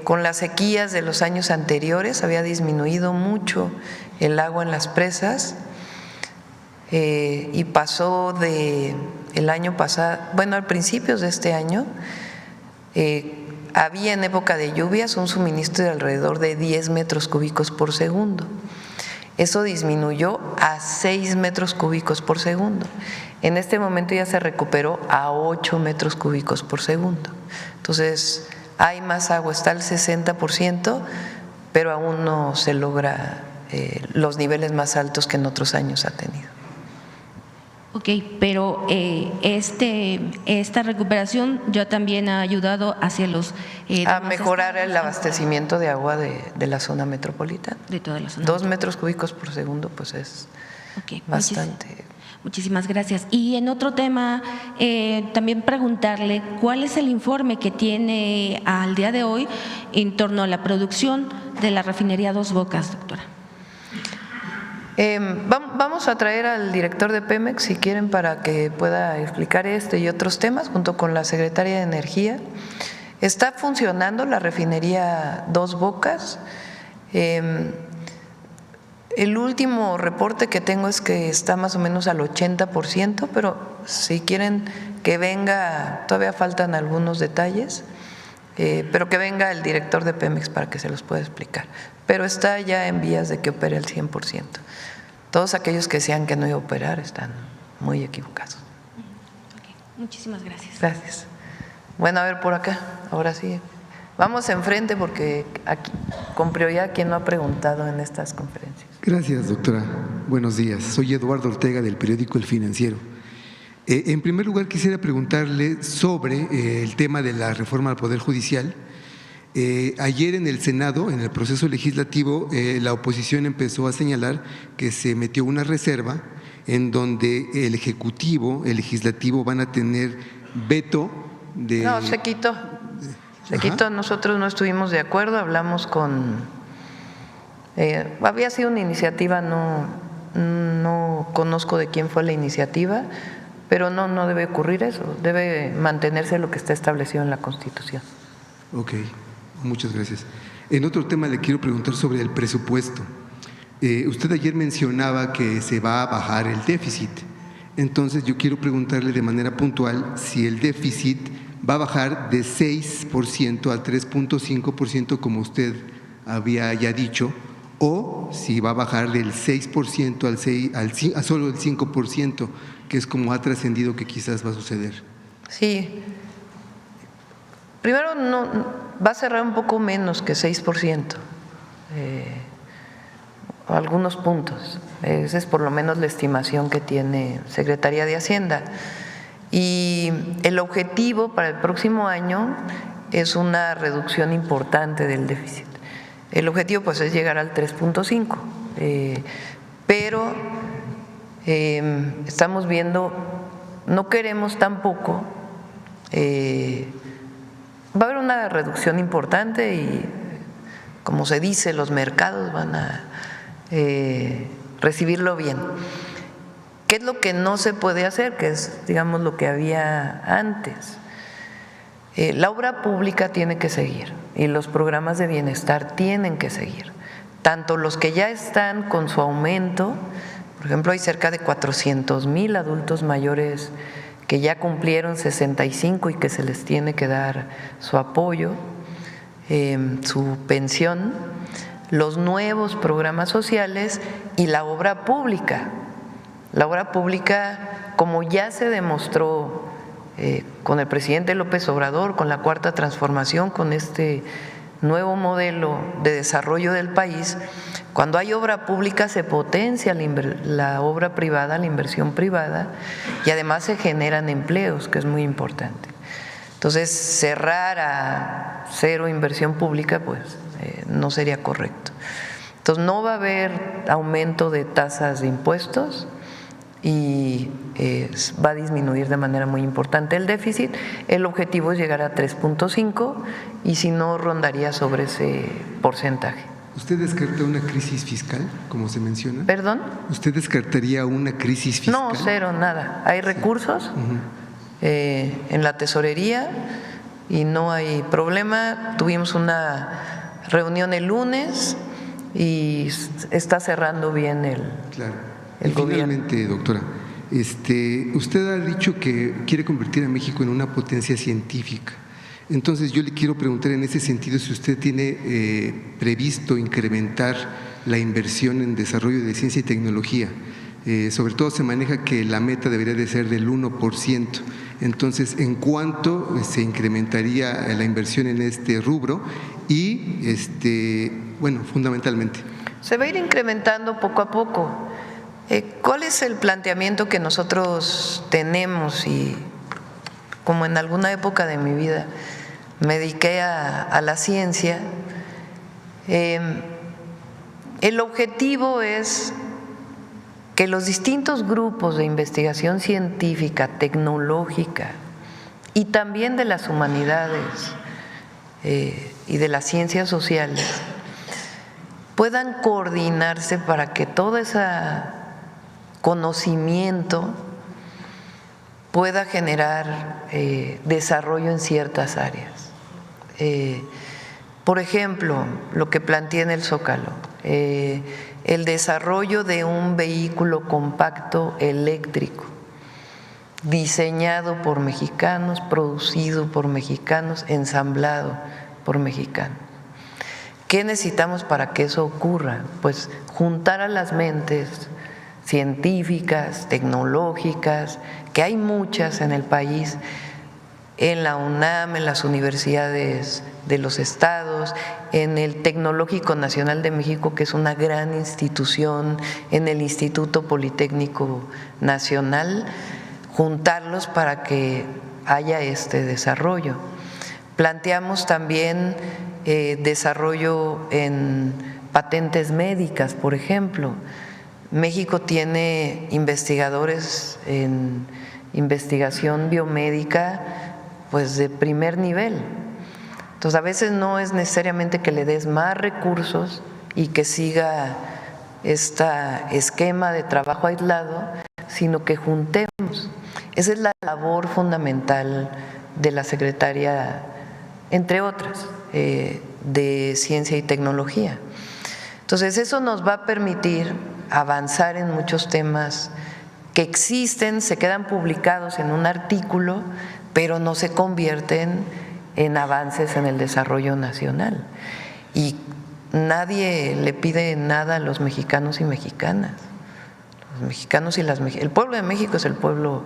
Con las sequías de los años anteriores había disminuido mucho el agua en las presas y pasó de el año pasado, bueno, al principios de este año, había en época de lluvias un suministro de alrededor de 10 metros cúbicos por segundo. Eso disminuyó a 6 metros cúbicos por segundo. En este momento ya se recuperó a 8 metros cúbicos por segundo. Entonces, hay más agua, está al 60%, pero aún no se logra los niveles más altos que en otros años ha tenido. Ok, pero esta recuperación ya también ha ayudado hacia los… a mejorar el abastecimiento de agua de la zona metropolitana. De toda la zona. 2 metros cúbicos por segundo, pues es bastante. Muchísimas gracias. Y en otro tema, también preguntarle cuál es el informe que tiene al día de hoy en torno a la producción de la refinería Dos Bocas, doctora. Vamos a traer al director de Pemex, si quieren, para que pueda explicar este y otros temas, junto con la secretaria de Energía. Está funcionando la refinería Dos Bocas. El último reporte que tengo es que está más o menos al 80%, pero si quieren que venga, todavía faltan algunos detalles, pero que venga el director de Pemex para que se los pueda explicar. Pero está ya en vías de que opere al 100%. Todos aquellos que decían que no iba a operar están muy equivocados. Okay. Muchísimas gracias. Gracias. Bueno, a ver por acá, ahora sí. Vamos enfrente porque aquí, con prioridad, quien no ha preguntado en estas conferencias. Gracias, doctora. Buenos días. Soy Eduardo Ortega del periódico El Financiero. En primer lugar, quisiera preguntarle sobre el tema de la reforma al Poder Judicial. Ayer en el Senado, en el proceso legislativo, la oposición empezó a señalar que se metió una reserva en donde el Ejecutivo, el Legislativo van a tener veto de… No, se quitó. Se quitó, nosotros no estuvimos de acuerdo, hablamos con… había sido una iniciativa, no conozco de quién fue la iniciativa, pero no debe ocurrir eso, debe mantenerse lo que está establecido en la Constitución. Ok. Muchas gracias. En otro tema le quiero preguntar sobre el presupuesto. Usted ayer mencionaba que se va a bajar el déficit. Entonces yo quiero preguntarle de manera puntual si el déficit va a bajar de 6% al 3.5% como usted había ya dicho, o si va a bajar del 6% a solo el 5%, que es como ha trascendido que quizás va a suceder. Sí. Primero, va a cerrar un poco menos que 6%, algunos puntos. Esa es por lo menos la estimación que tiene Secretaría de Hacienda. Y el objetivo para el próximo año es una reducción importante del déficit. El objetivo pues es llegar al 3.5, pero estamos viendo, no queremos tampoco… va a haber una reducción importante y, como se dice, los mercados van a recibirlo bien. ¿Qué es lo que no se puede hacer? Que es, digamos, lo que había antes. La obra pública tiene que seguir y los programas de bienestar tienen que seguir, tanto los que ya están con su aumento, por ejemplo, hay cerca de 400,000 adultos mayores que ya cumplieron 65 y que se les tiene que dar su apoyo, su pensión, los nuevos programas sociales y la obra pública. La obra pública, como ya se demostró con el presidente López Obrador, con la Cuarta Transformación, con este nuevo modelo de desarrollo del país, cuando hay obra pública se potencia la obra privada, la inversión privada, y además se generan empleos, que es muy importante. Entonces, cerrar a cero inversión pública, pues no sería correcto. Entonces, no va a haber aumento de tasas de impuestos y va a disminuir de manera muy importante el déficit. El objetivo es llegar a 3.5 y si no, rondaría sobre ese porcentaje. ¿Usted descarta una crisis fiscal, como se menciona? ¿Perdón? ¿Usted descartaría una crisis fiscal? No, cero, nada. Hay recursos en la tesorería y no hay problema. Tuvimos una reunión el lunes y está cerrando bien el gobierno. Finalmente, doctora, usted ha dicho que quiere convertir a México en una potencia científica. Entonces yo le quiero preguntar en ese sentido si usted tiene previsto incrementar la inversión en desarrollo de ciencia y tecnología. Sobre todo se maneja que la meta debería de ser del 1%. Entonces, ¿en cuánto se incrementaría la inversión en este rubro? Y, bueno, fundamentalmente. Se va a ir incrementando poco a poco. ¿Cuál es el planteamiento que nosotros tenemos? Y como en alguna época de mi vida me dediqué a la ciencia, el objetivo es que los distintos grupos de investigación científica, tecnológica y también de las humanidades y de las ciencias sociales puedan coordinarse para que todo ese conocimiento pueda generar desarrollo en ciertas áreas. Por ejemplo, lo que planteé en el Zócalo, el desarrollo de un vehículo compacto eléctrico, diseñado por mexicanos, producido por mexicanos, ensamblado por mexicanos. ¿Qué necesitamos para que eso ocurra? Pues juntar a las mentes científicas, tecnológicas, que hay muchas en el país, en la UNAM, en las universidades de los estados, en el Tecnológico Nacional de México, que es una gran institución, en el Instituto Politécnico Nacional, juntarlos para que haya este desarrollo. Planteamos también desarrollo en patentes médicas, por ejemplo. México tiene investigadores en investigación biomédica pues de primer nivel. Entonces a veces no es necesariamente que le des más recursos y que siga este esquema de trabajo aislado, sino que juntemos. Esa es la labor fundamental de la secretaria, entre otras, de Ciencia y Tecnología. Entonces eso nos va a permitir avanzar en muchos temas que existen, se quedan publicados en un artículo, pero no se convierten en avances en el desarrollo nacional. Y nadie le pide nada a los mexicanos y mexicanas. Los mexicanos y el pueblo de México es el pueblo,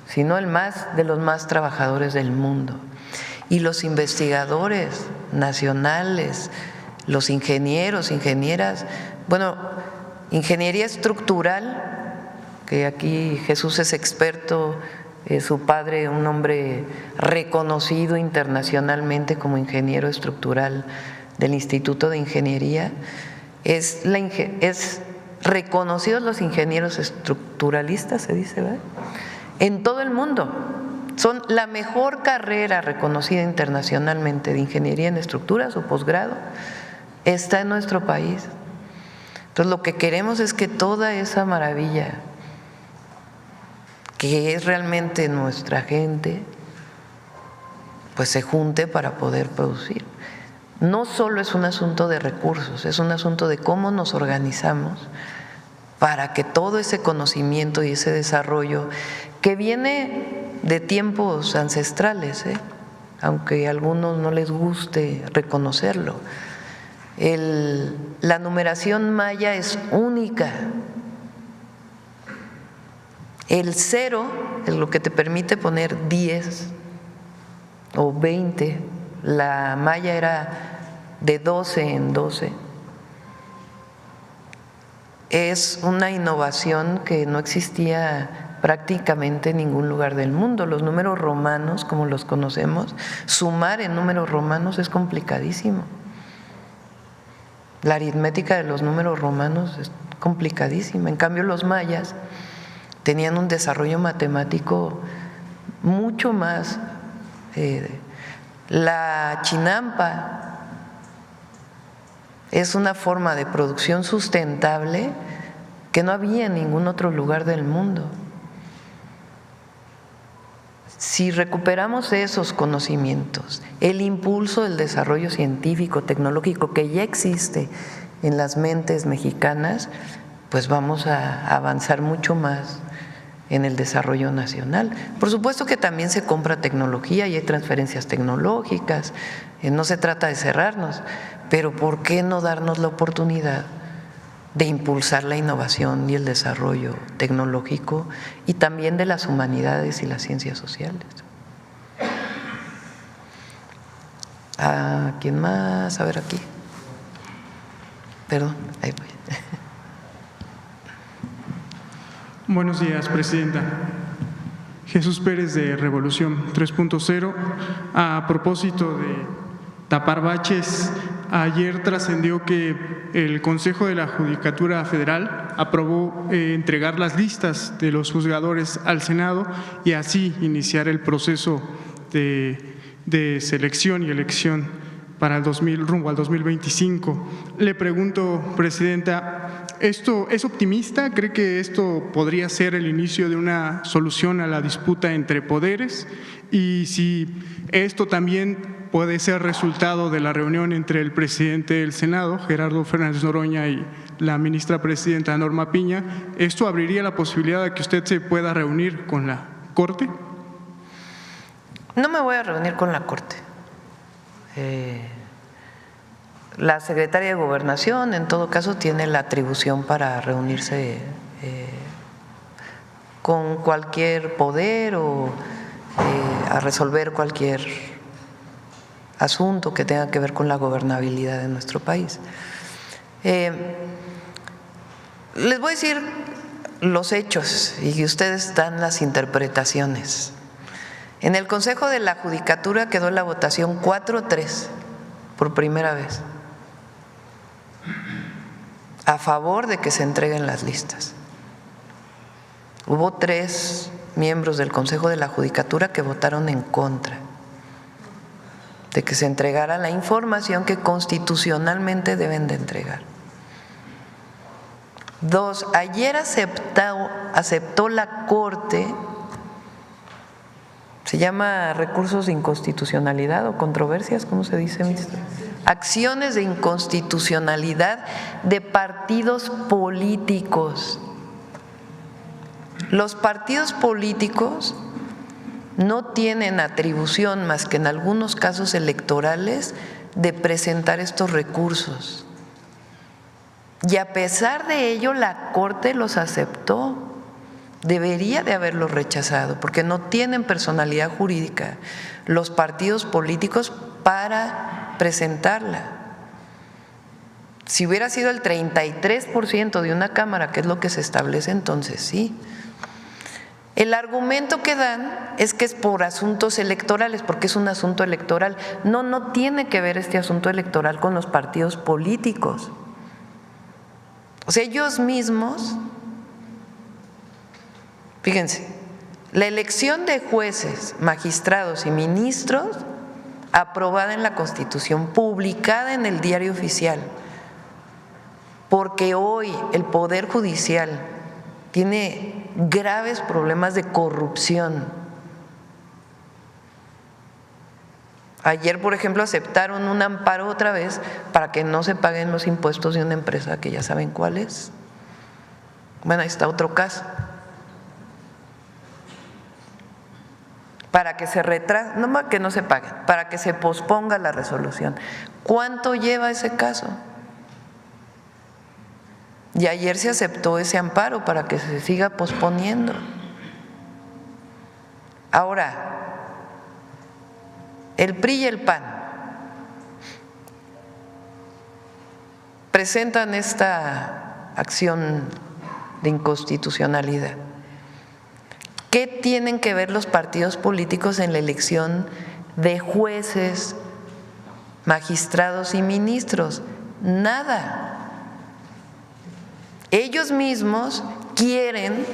si no el más, de los más trabajadores del mundo. Y los investigadores nacionales, los ingenieros, ingenieras, bueno, ingeniería estructural, que aquí Jesús es experto, su padre, un hombre reconocido internacionalmente como ingeniero estructural del Instituto de Ingeniería, es reconocidos los ingenieros estructuralistas, se dice, ¿verdad?, en todo el mundo. Son la mejor carrera reconocida internacionalmente de ingeniería en estructuras o posgrado, está en nuestro país. Entonces lo que queremos es que toda esa maravilla que es realmente nuestra gente, pues se junte para poder producir. no solo es un asunto de recursos, es un asunto de cómo nos organizamos para que todo ese conocimiento y ese desarrollo que viene de tiempos ancestrales, aunque a algunos no les guste reconocerlo, la numeración maya es única. El 0 es lo que te permite poner 10 o 20. La maya era de 12 en 12. Es una innovación que no existía prácticamente en ningún lugar del mundo. Los números romanos, como los conocemos, sumar en números romanos es complicadísimo. La aritmética de los números romanos es complicadísima. En cambio, los mayas tenían un desarrollo matemático mucho más. La chinampa es una forma de producción sustentable que no había en ningún otro lugar del mundo. Si recuperamos esos conocimientos, el impulso del desarrollo científico, tecnológico que ya existe en las mentes mexicanas, pues vamos a avanzar mucho más en el desarrollo nacional. Por supuesto que también se compra tecnología y hay transferencias tecnológicas, no se trata de cerrarnos, pero ¿por qué no darnos la oportunidad de impulsar la innovación y el desarrollo tecnológico y también de las humanidades y las ciencias sociales? ¿A quién más? A ver aquí. Perdón, ahí voy. Buenos días, Presidenta. Jesús Pérez de Revolución 3.0. A propósito de tapar baches, ayer trascendió que el Consejo de la Judicatura Federal aprobó entregar las listas de los juzgadores al Senado y así iniciar el proceso de selección y elección para rumbo al 2025. Le pregunto, Presidenta, ¿esto es optimista? ¿Cree que esto podría ser el inicio de una solución a la disputa entre poderes? Y si esto también puede ser resultado de la reunión entre el presidente del Senado, Gerardo Fernández Noroña, y la ministra presidenta Norma Piña, ¿esto abriría la posibilidad de que usted se pueda reunir con la Corte? No me voy a reunir con la Corte. La secretaria de Gobernación, en todo caso, tiene la atribución para reunirse con cualquier poder o a resolver cualquier asunto que tenga que ver con la gobernabilidad de nuestro país. Les voy a decir los hechos y ustedes dan las interpretaciones. En el Consejo de la Judicatura quedó la votación 4-3 por primera vez a favor de que se entreguen las listas. Hubo 3 miembros del Consejo de la Judicatura que votaron en contra de que se entregara la información que constitucionalmente deben de entregar. 2, ayer aceptó la Corte, se llama recursos de inconstitucionalidad o controversias, ¿cómo se dice, ministro? Acciones de inconstitucionalidad de partidos políticos. Los partidos políticos no tienen atribución más que en algunos casos electorales de presentar estos recursos. Y a pesar de ello, la Corte los aceptó. Debería de haberlos rechazado porque no tienen personalidad jurídica los partidos políticos para presentarla. Si hubiera sido el 33% de una Cámara, que es lo que se establece, entonces sí. El argumento que dan es que es por asuntos electorales, porque es un asunto electoral. No tiene que ver este asunto electoral con los partidos políticos. O sea, ellos mismos, fíjense, la elección de jueces, magistrados y ministros aprobada en la Constitución, publicada en el Diario Oficial, porque hoy el Poder Judicial tiene graves problemas de corrupción. Ayer, por ejemplo, aceptaron un amparo otra vez para que no se paguen los impuestos de una empresa que ya saben cuál es. Bueno, ahí está otro caso. Para que se retrase, no más que no se paguen, para que se posponga la resolución. ¿Cuánto lleva ese caso? Y ayer se aceptó ese amparo para que se siga posponiendo. Ahora, el PRI y el PAN presentan esta acción de inconstitucionalidad. ¿Qué tienen que ver los partidos políticos en la elección de jueces, magistrados y ministros? Nada. Ellos mismos quieren,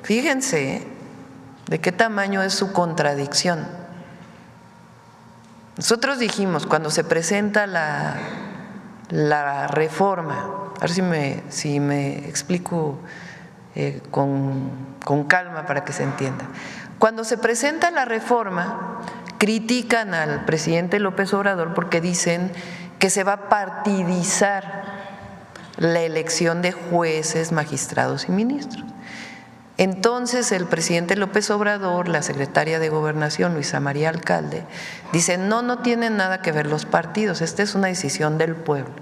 fíjense de qué tamaño es su contradicción. Nosotros dijimos, cuando se presenta la reforma, a ver si me explico con calma para que se entienda. Cuando se presenta la reforma, critican al presidente López Obrador porque dicen que se va a partidizar la elección de jueces, magistrados y ministros. Entonces el presidente López Obrador, la secretaria de Gobernación, Luisa María Alcalde, dice, no tienen nada que ver los partidos, esta es una decisión del pueblo.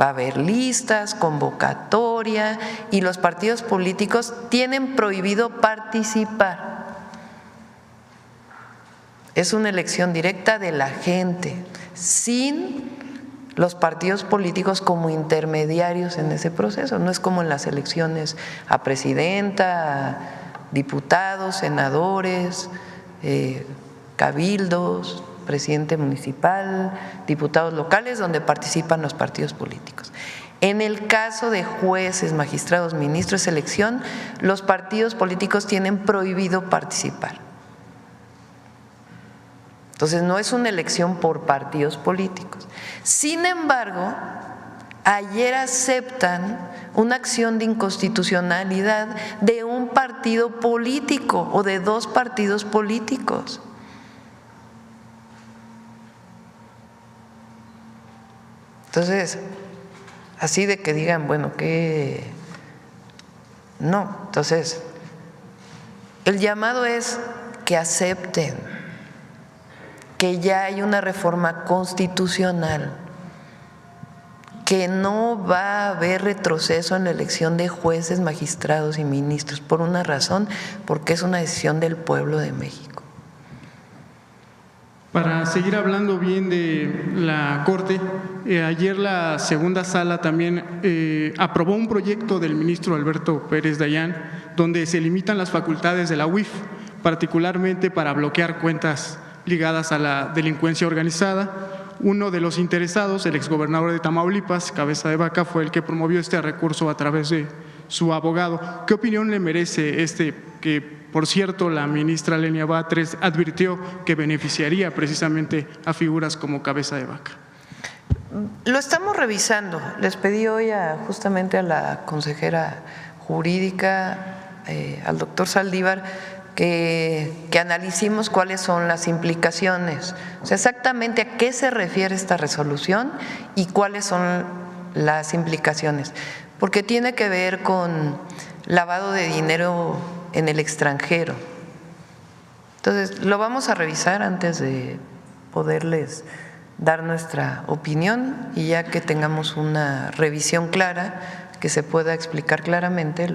Va a haber listas, convocatoria y los partidos políticos tienen prohibido participar. Es una elección directa de la gente, sin los partidos políticos como intermediarios en ese proceso. No es como en las elecciones a presidenta, a diputados, senadores, cabildos, presidente municipal, diputados locales, donde participan los partidos políticos. En el caso de jueces, magistrados, ministros de selección, los partidos políticos tienen prohibido participar. Entonces, no es una elección por partidos políticos. Sin embargo, ayer aceptan una acción de inconstitucionalidad de un partido político o de dos partidos políticos. Entonces, así de que digan, bueno, que no. Entonces, el llamado es que acepten que ya hay una reforma constitucional, que no va a haber retroceso en la elección de jueces, magistrados y ministros, por una razón, porque es una decisión del pueblo de México. Para seguir hablando bien de la Corte, ayer la segunda sala también aprobó un proyecto del ministro Alberto Pérez Dayán donde se limitan las facultades de la UIF, particularmente para bloquear cuentas ligadas a la delincuencia organizada. Uno de los interesados, el exgobernador de Tamaulipas, Cabeza de Vaca, fue el que promovió este recurso a través de su abogado. ¿Qué opinión le merece que, por cierto, la ministra Lenia Batres advirtió que beneficiaría precisamente a figuras como Cabeza de Vaca? Lo estamos revisando. Les pedí hoy justamente a la consejera jurídica, al doctor Saldívar, que analicemos cuáles son las implicaciones, o sea, exactamente a qué se refiere esta resolución y cuáles son las implicaciones, porque tiene que ver con lavado de dinero en el extranjero. Entonces, lo vamos a revisar antes de poderles dar nuestra opinión y ya que tengamos una revisión clara, que se pueda explicar claramente,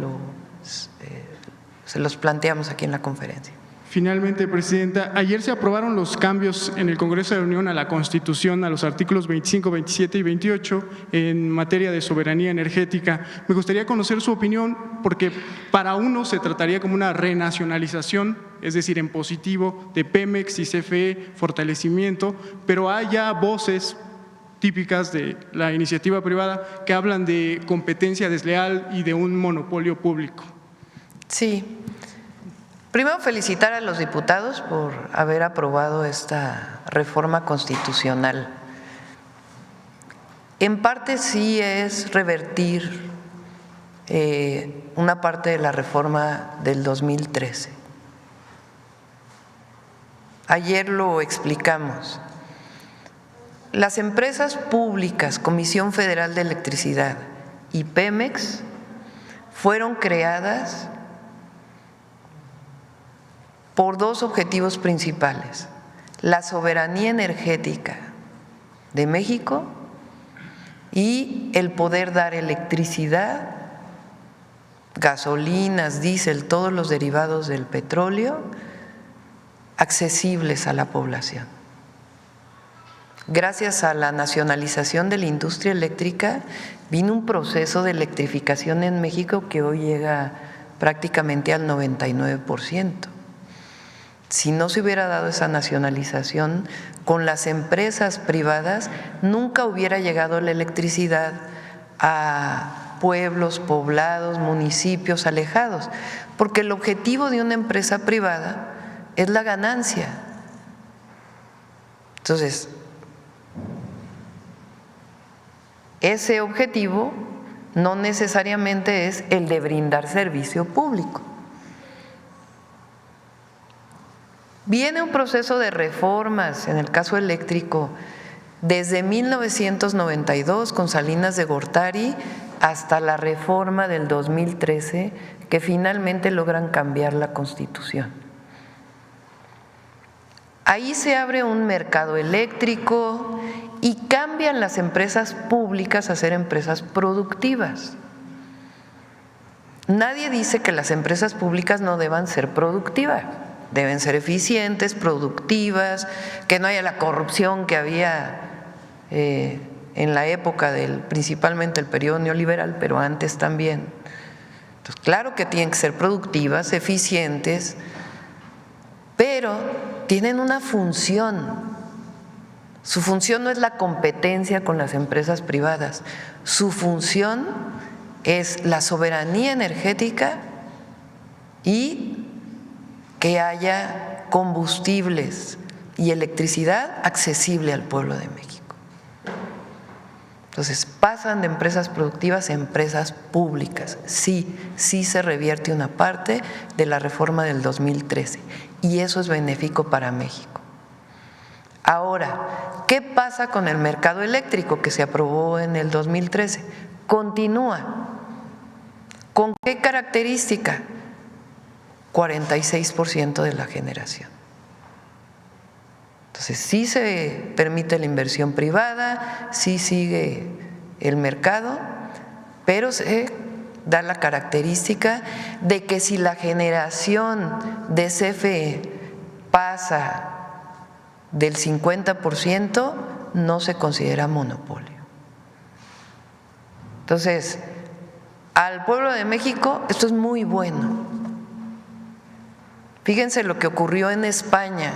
se los planteamos aquí en la conferencia. Finalmente, Presidenta, ayer se aprobaron los cambios en el Congreso de la Unión a la Constitución, a los artículos 25, 27 y 28 en materia de soberanía energética. Me gustaría conocer su opinión porque para uno se trataría como una renacionalización, es decir, en positivo, de Pemex y CFE, fortalecimiento, pero hay ya voces típicas de la iniciativa privada que hablan de competencia desleal y de un monopolio público. Sí. Primero, felicitar a los diputados por haber aprobado esta reforma constitucional. En parte sí es revertir una parte de la reforma del 2013. Ayer lo explicamos. las empresas públicas, Comisión Federal de Electricidad y Pemex, fueron creadas por dos objetivos principales: la soberanía energética de México y el poder dar electricidad, gasolinas, diésel, todos los derivados del petróleo accesibles a la población. Gracias a la nacionalización de la industria eléctrica vino un proceso de electrificación en México que hoy llega prácticamente al 99%. Si no se hubiera dado esa nacionalización, con las empresas privadas nunca hubiera llegado la electricidad a pueblos, poblados, municipios alejados, porque el objetivo de una empresa privada es la ganancia. Entonces, ese objetivo no necesariamente es el de brindar servicio público. Viene un proceso de reformas en el caso eléctrico desde 1992 con Salinas de Gortari hasta la reforma del 2013 que finalmente logran cambiar la Constitución. Ahí se abre un mercado eléctrico y cambian las empresas públicas a ser empresas productivas. Nadie dice que las empresas públicas no deban ser productivas. Deben ser eficientes, productivas, que no haya la corrupción que había en la época principalmente el periodo neoliberal, pero antes también. Entonces, claro que tienen que ser productivas, eficientes, pero tienen una función. Su función no es la competencia con las empresas privadas, su función es la soberanía energética y que haya combustibles y electricidad accesible al pueblo de México. Entonces, pasan de empresas productivas a empresas públicas. Sí se revierte una parte de la reforma del 2013 y eso es benéfico para México. Ahora, ¿qué pasa con el mercado eléctrico que se aprobó en el 2013? Continúa. ¿Con qué característica? 46% de la generación. Entonces, sí se permite la inversión privada, sí sigue el mercado, pero se da la característica de que si la generación de CFE pasa del 50%, no se considera monopolio. Entonces, al pueblo de México esto es muy bueno. Fíjense lo que ocurrió en España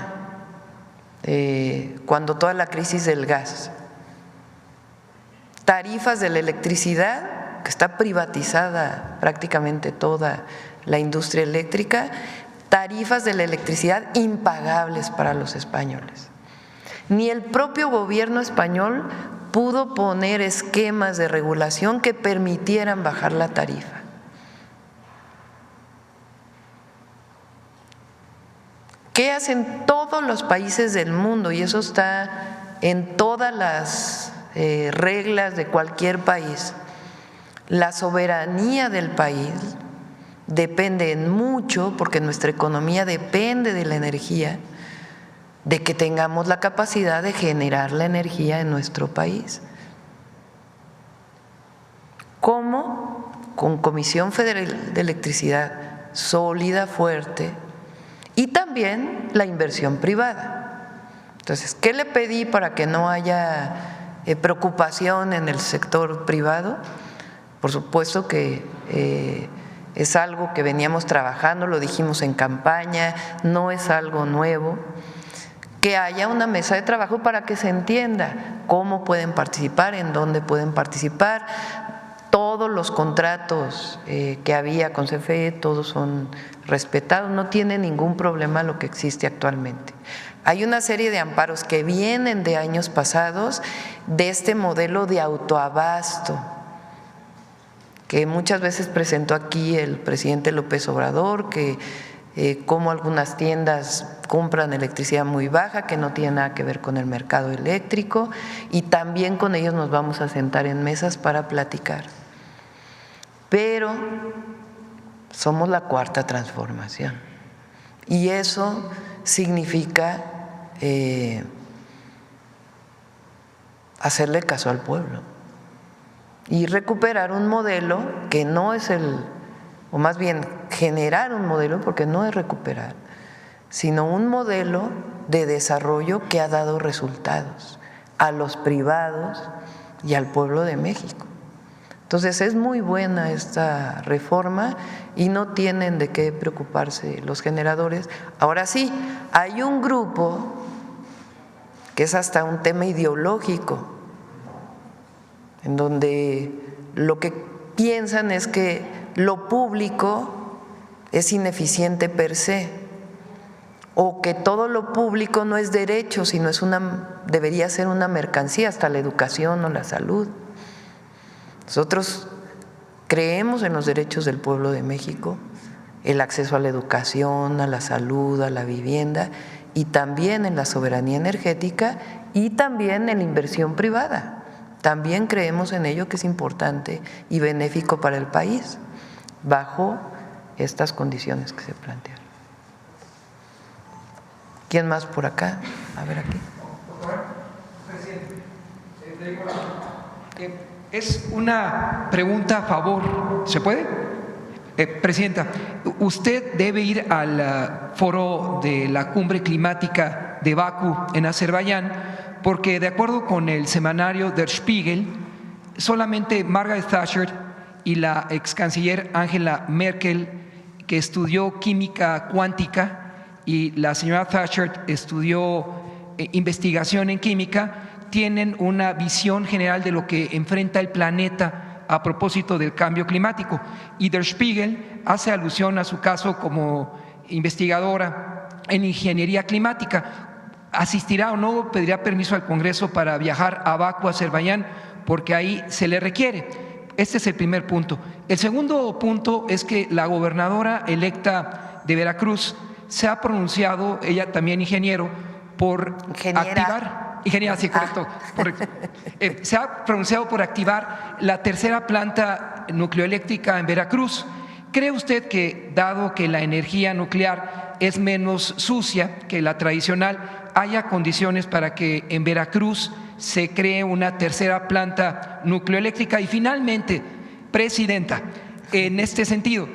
cuando toda la crisis del gas. Tarifas de la electricidad, que está privatizada prácticamente toda la industria eléctrica, tarifas de la electricidad impagables para los españoles. Ni el propio gobierno español pudo poner esquemas de regulación que permitieran bajar la tarifa. ¿Qué hacen todos los países del mundo? Y eso está en todas las reglas de cualquier país. La soberanía del país depende en mucho, porque nuestra economía depende de la energía, de que tengamos la capacidad de generar la energía en nuestro país. ¿Cómo? Con Comisión Federal de Electricidad sólida, fuerte, y también la inversión privada. Entonces, ¿qué le pedí para que no haya preocupación en el sector privado? Por supuesto que es algo que veníamos trabajando, lo dijimos en campaña, no es algo nuevo, que haya una mesa de trabajo para que se entienda cómo pueden participar, en dónde pueden participar. Todos los contratos que había con CFE, todos son respetados, no tiene ningún problema lo que existe actualmente. Hay una serie de amparos que vienen de años pasados de este modelo de autoabasto que muchas veces presentó aquí el presidente López Obrador, que cómo algunas tiendas compran electricidad muy baja que no tiene nada que ver con el mercado eléctrico, y también con ellos nos vamos a sentar en mesas para platicar. Pero somos la cuarta transformación y eso significa hacerle caso al pueblo y recuperar un modelo que no es o más bien generar un modelo, porque no es recuperar, sino un modelo de desarrollo que ha dado resultados a los privados y al pueblo de México. Entonces es muy buena esta reforma y no tienen de qué preocuparse los generadores. Ahora sí, hay un grupo que es hasta un tema ideológico, en donde lo que piensan es que lo público es ineficiente per se, o que todo lo público no es derecho, sino debería ser una mercancía, hasta la educación o la salud. Nosotros creemos en los derechos del pueblo de México, el acceso a la educación, a la salud, a la vivienda, y también en la soberanía energética y también en la inversión privada. También creemos en ello, que es importante y benéfico para el país, bajo estas condiciones que se plantean. ¿Quién más por acá? A ver, aquí. Es una pregunta a favor. ¿Se puede? Presidenta, usted debe ir al foro de la cumbre climática de Bakú en Azerbaiyán, porque de acuerdo con el semanario Der Spiegel, solamente Margaret Thatcher y la ex canciller Angela Merkel, que estudió química cuántica, y la señora Thatcher estudió investigación en química, tienen una visión general de lo que enfrenta el planeta a propósito del cambio climático. Y Der Spiegel hace alusión a su caso como investigadora en ingeniería climática. ¿Asistirá o no? ¿Pedirá permiso al Congreso para viajar a Bakú, Azerbaiyán? Porque ahí se le requiere. Este es el primer punto. El segundo punto es que la gobernadora electa de Veracruz se ha pronunciado, ella también ingeniero, por activar… Ingeniera, sí, correcto. Se ha pronunciado por activar la tercera planta nucleoeléctrica en Veracruz. ¿Cree usted que, dado que la energía nuclear es menos sucia que la tradicional, haya condiciones para que en Veracruz se cree una tercera planta nucleoeléctrica? Y finalmente, Presidenta, en este sentido,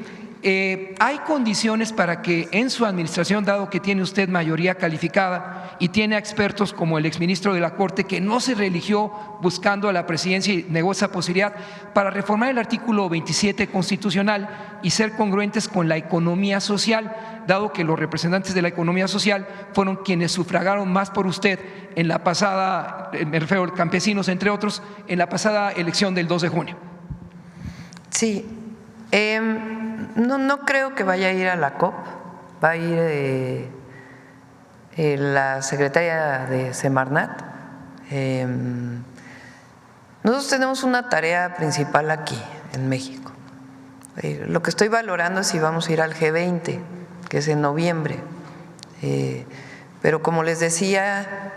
¿hay condiciones para que en su administración, dado que tiene usted mayoría calificada y tiene expertos como el exministro de la Corte, que no se reeligió buscando a la presidencia y negó esa posibilidad, para reformar el artículo 27 constitucional y ser congruentes con la economía social, dado que los representantes de la economía social fueron quienes sufragaron más por usted en la pasada, me refiero a campesinos entre otros, en la pasada elección del 2 de junio? Sí. No creo que vaya a ir a la COP, va a ir la secretaria de Semarnat. Nosotros tenemos una tarea principal aquí en México. Lo que estoy valorando es si vamos a ir al G20, que es en noviembre. Pero como les decía,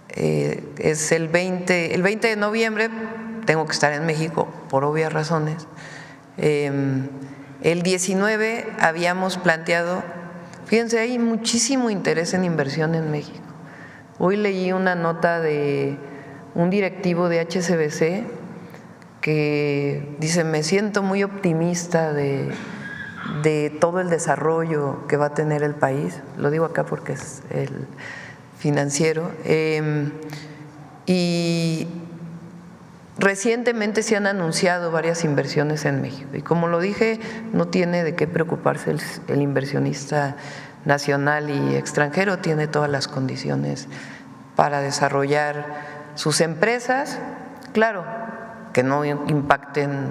es el 20 de noviembre, tengo que estar en México por obvias razones. El 19 habíamos planteado, fíjense, hay muchísimo interés en inversión en México. Hoy leí una nota de un directivo de HSBC que dice: me siento muy optimista de todo el desarrollo que va a tener el país. Lo digo acá porque es el financiero. Y recientemente se han anunciado varias inversiones en México y, como lo dije, no tiene de qué preocuparse el inversionista nacional y extranjero, tiene todas las condiciones para desarrollar sus empresas, claro, que no impacten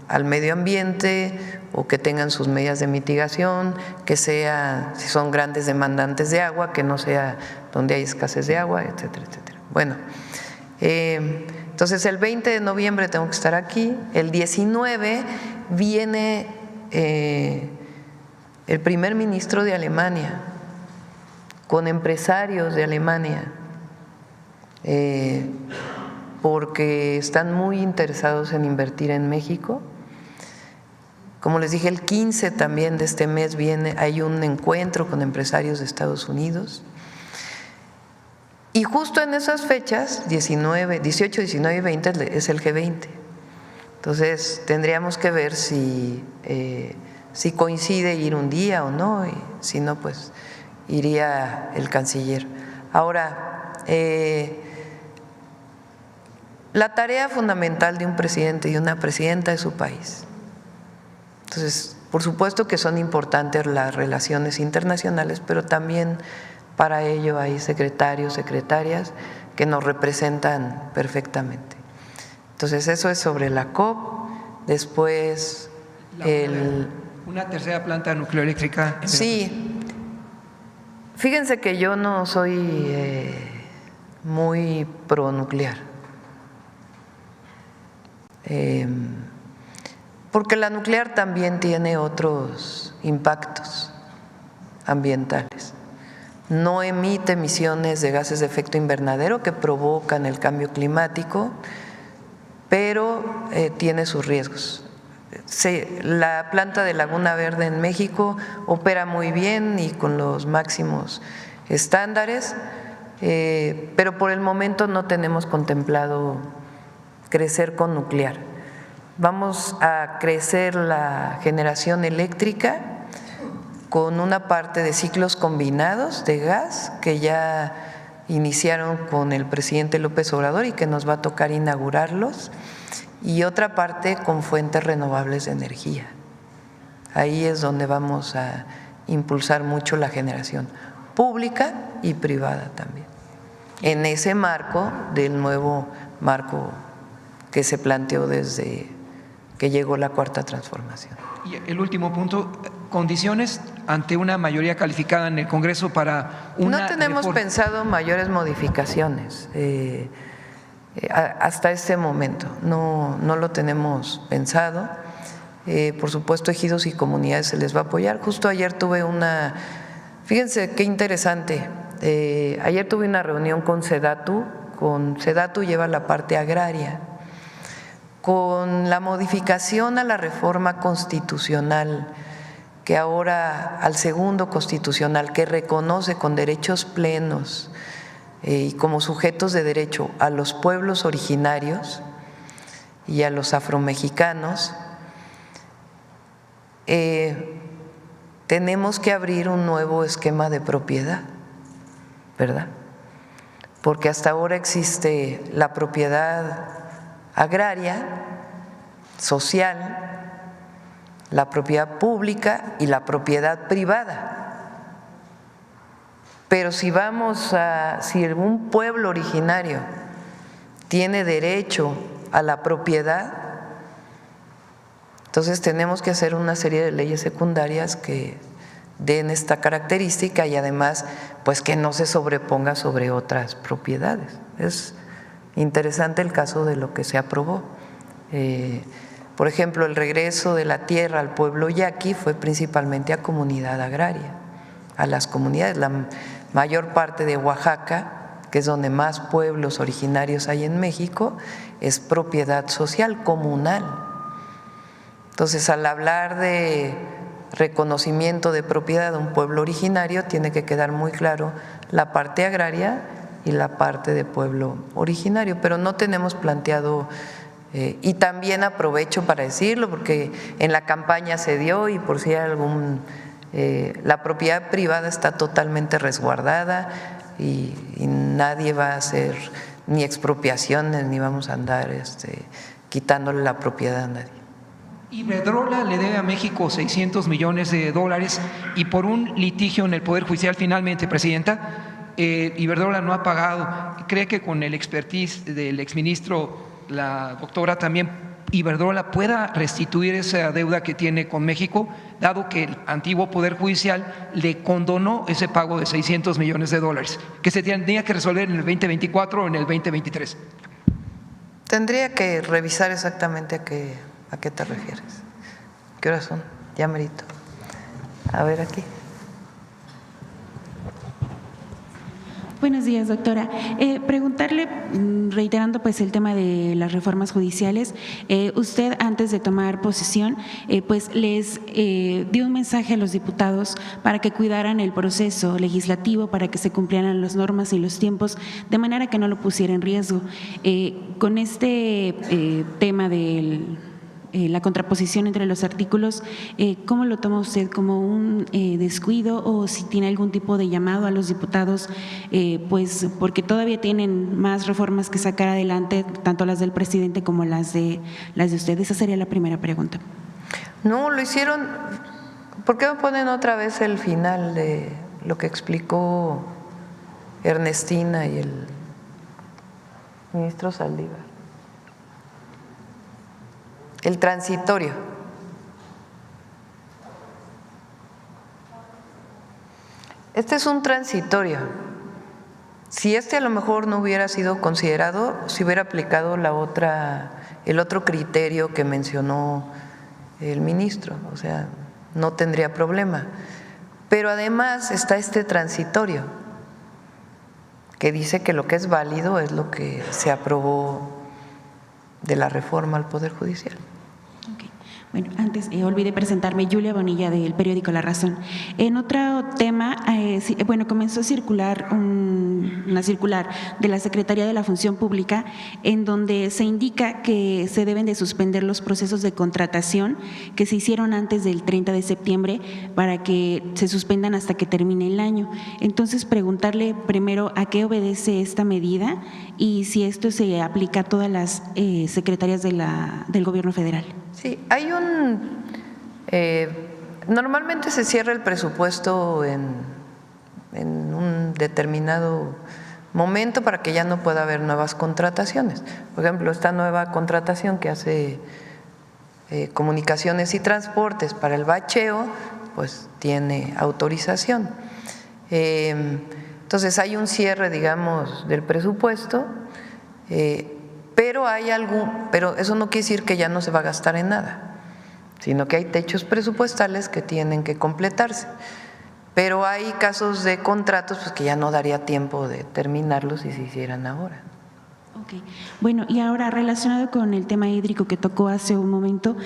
al medio ambiente o que tengan sus medidas de mitigación, que sea, si son grandes demandantes de agua, que no sea donde hay escasez de agua, etcétera, etcétera. Bueno, entonces el 20 de noviembre tengo que estar aquí, el 19 viene el primer ministro de Alemania, con empresarios de Alemania, porque están muy interesados en invertir en México. Como les dije, el 15 también de este mes hay un encuentro con empresarios de Estados Unidos. Y justo en esas fechas, 18, 19 y 20, es el G20. Entonces, tendríamos que ver si coincide ir un día o no, y si no, pues iría el canciller. Ahora, la tarea fundamental de un presidente y una presidenta es su país. Entonces, por supuesto que son importantes las relaciones internacionales, pero también para ello hay secretarios, secretarias que nos representan perfectamente. Entonces, eso es sobre la COP. Después, una tercera planta nuclear eléctrica. Sí. Fíjense que yo no soy muy pronuclear, porque la nuclear también tiene otros impactos ambientales. No emite emisiones de gases de efecto invernadero que provocan el cambio climático, pero tiene sus riesgos. La planta de Laguna Verde en México opera muy bien y con los máximos estándares, pero por el momento no tenemos contemplado crecer con nuclear. Vamos a crecer la generación eléctrica con una parte de ciclos combinados de gas que ya iniciaron con el presidente López Obrador y que nos va a tocar inaugurarlos, y otra parte con fuentes renovables de energía. Ahí es donde vamos a impulsar mucho la generación pública y privada también, en ese marco del nuevo marco que se planteó desde que llegó la Cuarta Transformación. Y el último punto, condiciones ante una mayoría calificada en el Congreso para una No tenemos pensado mayores modificaciones hasta este momento, no lo tenemos pensado. Por supuesto, ejidos y comunidades se les va a apoyar. Justo ayer tuve fíjense qué interesante, ayer tuve una reunión con SEDATU. SEDATU lleva la parte agraria. Con la modificación a la reforma constitucional, que ahora al segundo constitucional, que reconoce con derechos plenos y como sujetos de derecho a los pueblos originarios y a los afromexicanos, tenemos que abrir un nuevo esquema de propiedad, ¿verdad? Porque hasta ahora existe la propiedad agraria, social, la propiedad pública y la propiedad privada. Pero si algún pueblo originario tiene derecho a la propiedad, entonces tenemos que hacer una serie de leyes secundarias que den esta característica y además pues que no se sobreponga sobre otras propiedades. Es interesante el caso de lo que se aprobó. Por ejemplo, el regreso de la tierra al pueblo yaqui fue principalmente a comunidad agraria, a las comunidades. La mayor parte de Oaxaca, que es donde más pueblos originarios hay en México, es propiedad social, comunal. Entonces, al hablar de reconocimiento de propiedad de un pueblo originario, tiene que quedar muy claro la parte agraria y la parte de pueblo originario, pero no tenemos planteado, y también aprovecho para decirlo porque en la campaña se dio y por si hay la propiedad privada está totalmente resguardada y nadie va a hacer ni expropiaciones ni vamos a andar quitándole la propiedad a nadie. Iberdrola le debe a México $600 millones y por un litigio en el Poder Judicial finalmente, Presidenta, Iberdrola no ha pagado. ¿Cree que con el expertise del exministro, la doctora, también Iberdrola pueda restituir esa deuda que tiene con México, dado que el antiguo Poder Judicial le condonó ese pago de $600 millones que se tenía que resolver en el 2024 o en el 2023? Tendría que revisar exactamente a qué te refieres. ¿Qué horas son? Ya merito. A ver aquí. Buenos días, doctora. Preguntarle, reiterando pues el tema de las reformas judiciales, usted antes de tomar posesión, pues les dio un mensaje a los diputados para que cuidaran el proceso legislativo, para que se cumplieran las normas y los tiempos, de manera que no lo pusiera en riesgo. Con este tema del la contraposición entre los artículos, ¿cómo lo toma usted? ¿Como un descuido o si tiene algún tipo de llamado a los diputados? Pues porque todavía tienen más reformas que sacar adelante, tanto las del presidente como las de usted. Esa sería la primera pregunta. No, lo hicieron. ¿Por qué no ponen otra vez el final de lo que explicó Ernestina y el ministro Saldívar? El transitorio. Este es un transitorio. Si este a lo mejor no hubiera sido considerado, se hubiera aplicado el otro criterio que mencionó el ministro, o sea, no tendría problema. Pero además está este transitorio, que dice que lo que es válido es lo que se aprobó de la reforma al Poder Judicial. Bueno, antes olvidé presentarme, Julia Bonilla del periódico La Razón. En otro tema, comenzó a circular una circular de la Secretaría de la Función Pública en donde se indica que se deben de suspender los procesos de contratación que se hicieron antes del 30 de septiembre para que se suspendan hasta que termine el año. Entonces, preguntarle primero a qué obedece esta medida y si esto se aplica a todas las secretarias del Gobierno federal. Sí, hay normalmente se cierra el presupuesto en un determinado momento para que ya no pueda haber nuevas contrataciones. Por ejemplo, esta nueva contratación que hace Comunicaciones y Transportes para el bacheo, pues tiene autorización. Entonces hay un cierre, digamos, del presupuesto, pero eso no quiere decir que ya no se va a gastar en nada, sino que hay techos presupuestales que tienen que completarse. Pero hay casos de contratos pues, que ya no daría tiempo de terminarlos si se hicieran ahora. Okay. Bueno, y ahora relacionado con el tema hídrico que tocó hace un momento,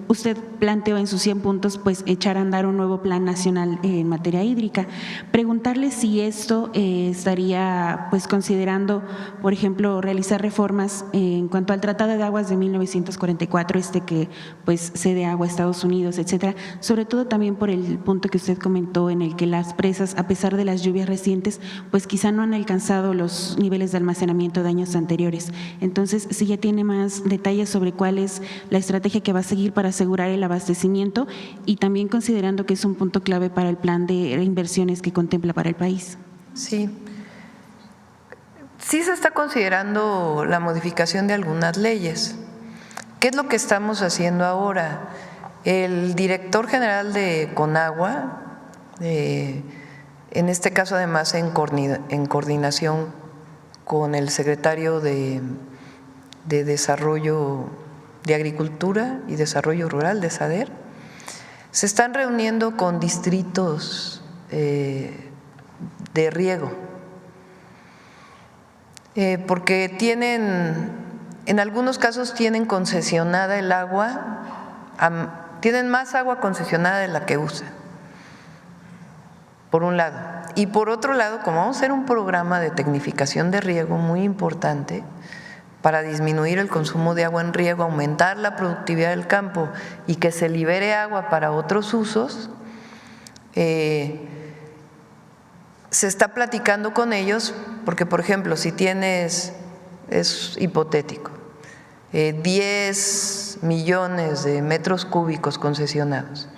usted planteó en sus 100 puntos pues echar a andar un nuevo plan nacional en materia hídrica. Preguntarle si esto estaría pues considerando, por ejemplo, realizar reformas en cuanto al Tratado de Aguas de 1944, que pues cede agua a Estados Unidos, etcétera, sobre todo también por el punto que usted comentó en el que las presas, a pesar de las lluvias recientes, pues quizá no han alcanzado los niveles de almacenamiento de años anteriores. Entonces, si ya tiene más detalles sobre cuál es la estrategia que va a seguir para asegurar el abastecimiento y también considerando que es un punto clave para el plan de inversiones que contempla para el país. Sí. Sí se está considerando la modificación de algunas leyes. ¿Qué es lo que estamos haciendo ahora? El director general de Conagua, en este caso además en coordinación con el secretario de Desarrollo de Agricultura y Desarrollo Rural de SADER, se están reuniendo con distritos de riego, porque en algunos casos tienen concesionada el agua, tienen más agua concesionada de la que usan, por un lado. Y por otro lado, como vamos a hacer un programa de tecnificación de riego muy importante para disminuir el consumo de agua en riego, aumentar la productividad del campo y que se libere agua para otros usos, se está platicando con ellos porque, por ejemplo, si tienes, es hipotético, 10 millones de metros cúbicos concesionados,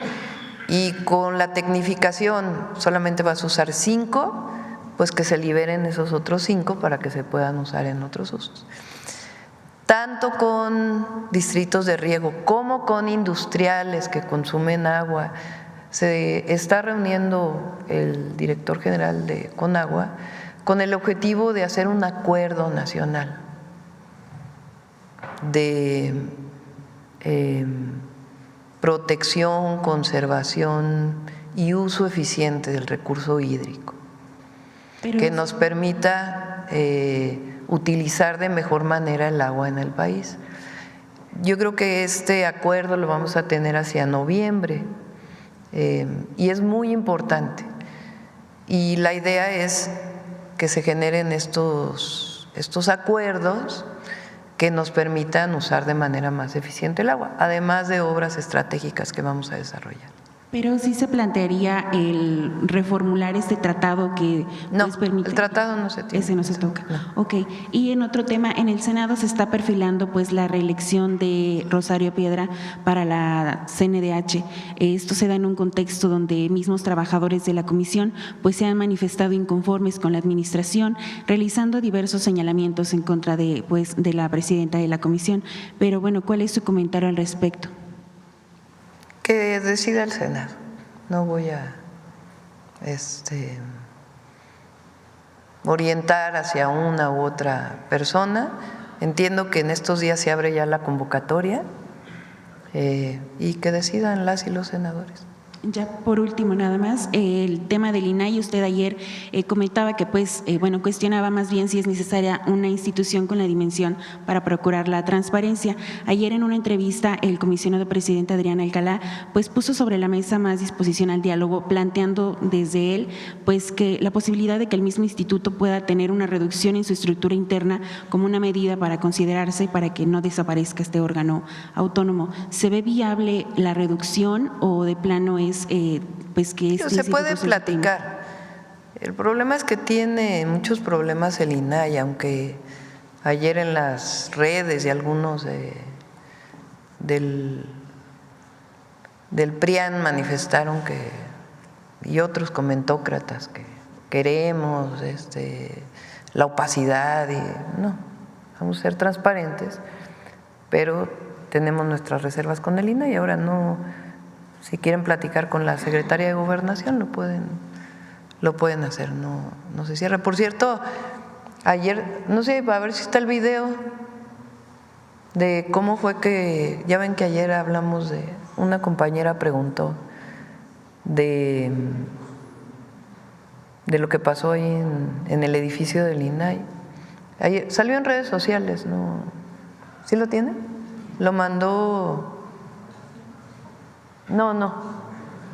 y con la tecnificación solamente vas a usar 5, pues que se liberen esos otros 5 para que se puedan usar en otros usos. Tanto con distritos de riego como con industriales que consumen agua, se está reuniendo el director general de Conagua con el objetivo de hacer un acuerdo nacional protección, conservación y uso eficiente del recurso hídrico, que nos permita utilizar de mejor manera el agua en el país. Yo creo que este acuerdo lo vamos a tener hacia noviembre y es muy importante. Y la idea es que se generen estos acuerdos que nos permitan usar de manera más eficiente el agua, además de obras estratégicas que vamos a desarrollar. Pero sí se plantearía el reformular este tratado que no, permite. El tratado no se tiene. Ese no se toca. No. Ok. Y en otro tema, en el Senado se está perfilando pues la reelección de Rosario Piedra para la CNDH. Esto se da en un contexto donde mismos trabajadores de la comisión pues se han manifestado inconformes con la administración, realizando diversos señalamientos en contra de la presidenta de la comisión. Pero bueno, ¿cuál es su comentario al respecto? Que decida el Senado. No voy a orientar hacia una u otra persona. Entiendo que en estos días se abre ya la convocatoria y que decidan las y los senadores. Ya por último nada más, el tema del INAI, usted ayer comentaba que cuestionaba más bien si es necesaria una institución con la dimensión para procurar la transparencia. Ayer en una entrevista el comisionado presidente Adrián Alcalá pues puso sobre la mesa más disposición al diálogo, planteando desde él pues que la posibilidad de que el mismo instituto pueda tener una reducción en su estructura interna como una medida para considerarse para que no desaparezca este órgano autónomo. ¿Se ve viable la reducción o de plano es que se puede platicar? El problema es que tiene muchos problemas el INAI, aunque ayer en las redes de algunos del PRIAN manifestaron y otros comentócratas que queremos la opacidad y no, vamos a ser transparentes, pero tenemos nuestras reservas con el INAI y ahora no. Si quieren platicar con la secretaria de Gobernación, lo pueden hacer, no se cierra. Por cierto, ayer, no sé, a ver si está el video de cómo fue que, ya ven que ayer hablamos de, una compañera preguntó de lo que pasó ahí en el edificio del INAI. Ayer, salió en redes sociales, ¿no? ¿Sí lo tiene? Lo mandó… No,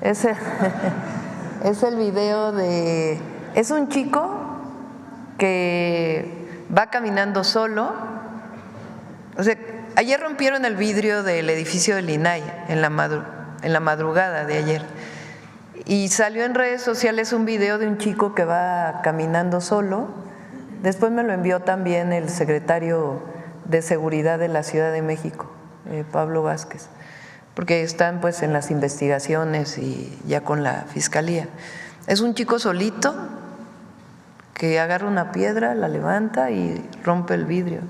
es el video de… Es un chico que va caminando solo. O sea, ayer rompieron el vidrio del edificio del INAI en la madrugada de ayer. Y salió en redes sociales un video de un chico que va caminando solo. Después me lo envió también el secretario de Seguridad de la Ciudad de México, Pablo Vázquez, porque están pues en las investigaciones y ya con la fiscalía. Es un chico solito que agarra una piedra, la levanta y rompe el vidrio.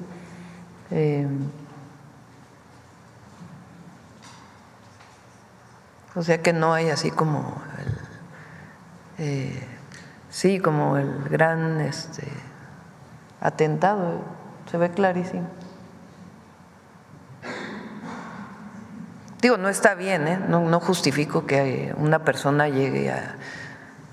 O sea que no hay así como como el gran atentado, se ve clarísimo. Digo, no está bien, no justifico que una persona llegue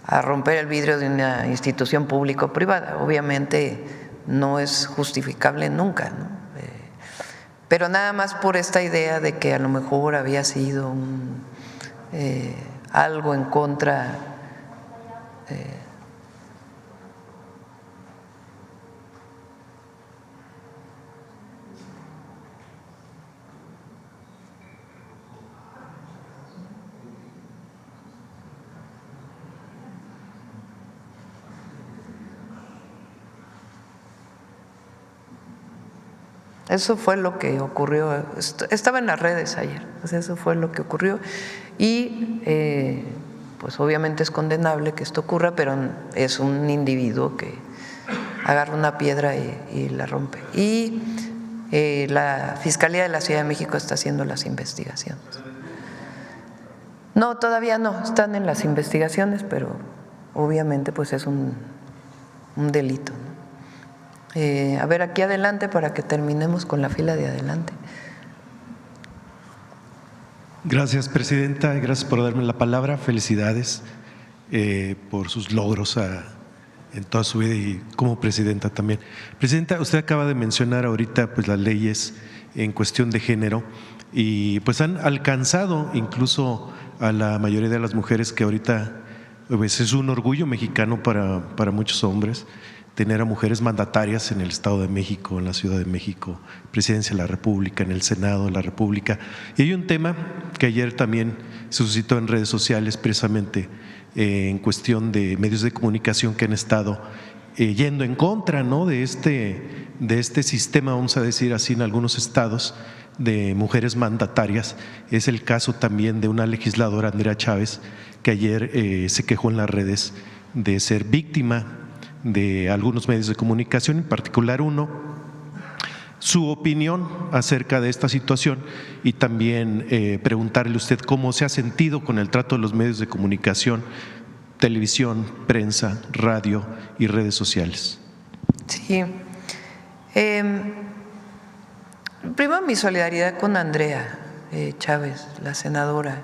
a romper el vidrio de una institución pública o privada, obviamente no es justificable nunca, ¿no? Pero nada más por esta idea de que a lo mejor había sido algo en contra Eso fue lo que ocurrió, estaba en las redes ayer, pues eso fue lo que ocurrió y pues obviamente es condenable que esto ocurra, pero es un individuo que agarra una piedra y la rompe. Y la Fiscalía de la Ciudad de México está haciendo las investigaciones. No, todavía no, están en las investigaciones, pero obviamente pues es un delito, ¿no? A ver, aquí adelante para que terminemos con la fila de adelante. Gracias, presidenta. Gracias por darme la palabra. Felicidades por sus logros en toda su vida y como presidenta también. Presidenta, usted acaba de mencionar ahorita pues las leyes en cuestión de género y pues han alcanzado incluso a la mayoría de las mujeres, que ahorita pues, es un orgullo mexicano para muchos hombres tener a mujeres mandatarias en el Estado de México, en la Ciudad de México, Presidencia de la República, en el Senado de la República. Y hay un tema que ayer también se suscitó en redes sociales, precisamente en cuestión de medios de comunicación que han estado yendo en contra, ¿no?, de este sistema, vamos a decir así, en algunos estados de mujeres mandatarias. Es el caso también de una legisladora, Andrea Chávez, que ayer se quejó en las redes de ser víctima de algunos medios de comunicación, en particular uno, su opinión acerca de esta situación y también preguntarle a usted cómo se ha sentido con el trato de los medios de comunicación, televisión, prensa, radio y redes sociales. Sí. Primero, mi solidaridad con Andrea Chávez, la senadora.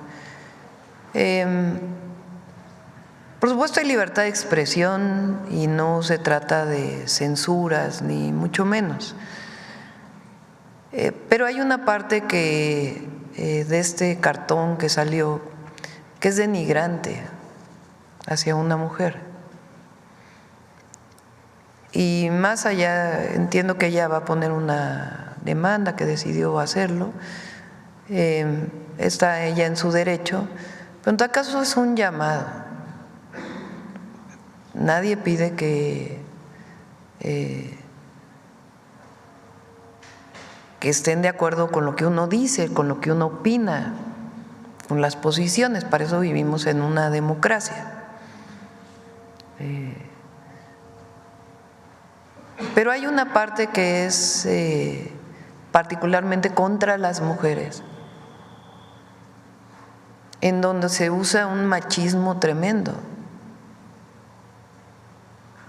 Por supuesto hay libertad de expresión y no se trata de censuras, ni mucho menos. Pero hay una parte que de este cartón que salió que es denigrante hacia una mujer. Y más allá, entiendo que ella va a poner una demanda, que decidió hacerlo, está ella en su derecho, pero en todo caso es un llamado. Nadie pide que estén de acuerdo con lo que uno dice, con lo que uno opina, con las posiciones. Para eso vivimos en una democracia. Pero hay una parte que es particularmente contra las mujeres, en donde se usa un machismo tremendo.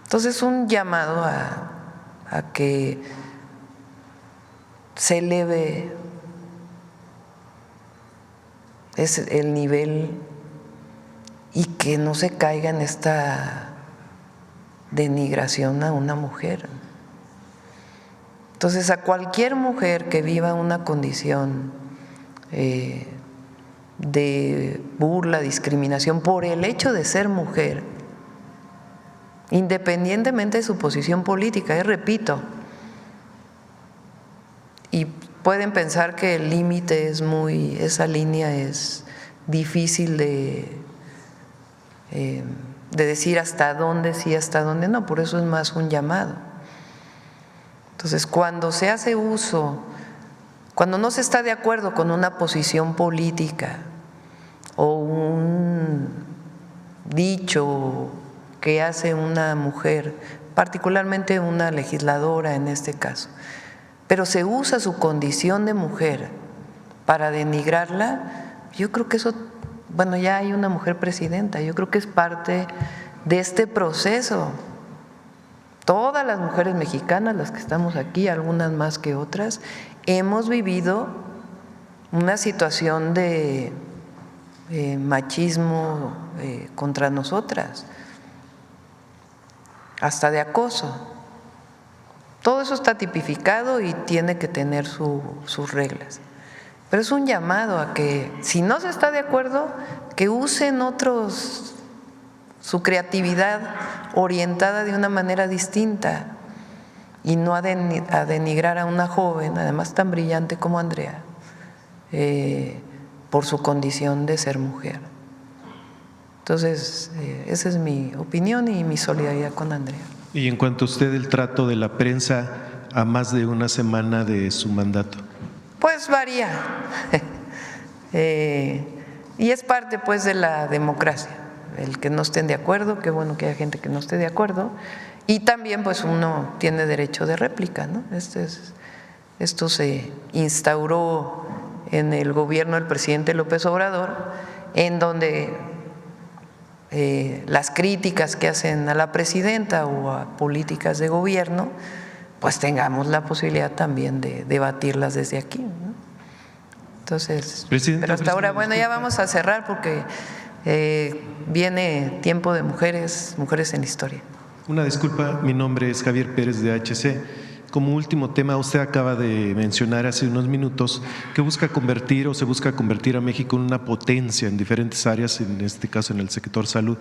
Entonces, un llamado a que se eleve el nivel y que no se caiga en esta denigración a una mujer. Entonces, a cualquier mujer que viva una condición de burla, discriminación por el hecho de ser mujer, independientemente de su posición política, repito, y pueden pensar que el límite es esa línea es difícil de decir hasta dónde sí, hasta dónde no, por eso es más un llamado. Entonces, cuando se hace uso, cuando no se está de acuerdo con una posición política o un dicho que hace una mujer, particularmente una legisladora en este caso, pero se usa su condición de mujer para denigrarla, yo creo que eso, bueno, ya hay una mujer presidenta, yo creo que es parte de este proceso. Todas las mujeres mexicanas, las que estamos aquí, algunas más que otras, hemos vivido una situación de machismo contra nosotras, hasta de acoso. Todo eso está tipificado y tiene que tener sus reglas. Pero es un llamado a que, si no se está de acuerdo, que usen otros su creatividad orientada de una manera distinta y no a denigrar a una joven, además tan brillante como Andrea, por su condición de ser mujer. Entonces, esa es mi opinión y mi solidaridad con Andrea. Y en cuanto a usted, el trato de la prensa a más de una semana de su mandato. Pues varía. Y es parte pues de la democracia. El que no estén de acuerdo, qué bueno que haya gente que no esté de acuerdo. Y también pues uno tiene derecho de réplica, ¿no? Esto se instauró en el gobierno del presidente López Obrador, en donde las críticas que hacen a la presidenta o a políticas de gobierno, pues tengamos la posibilidad también de debatirlas desde aquí, ¿no? Entonces, Presidenta, pero hasta ahora, disculpa. bueno, ya vamos a cerrar porque viene tiempo de mujeres en la historia. Una disculpa, mi nombre es Javier Pérez de HC. Como último tema, usted acaba de mencionar hace unos minutos que busca convertir o se busca convertir a México en una potencia en diferentes áreas, en este caso en el sector salud.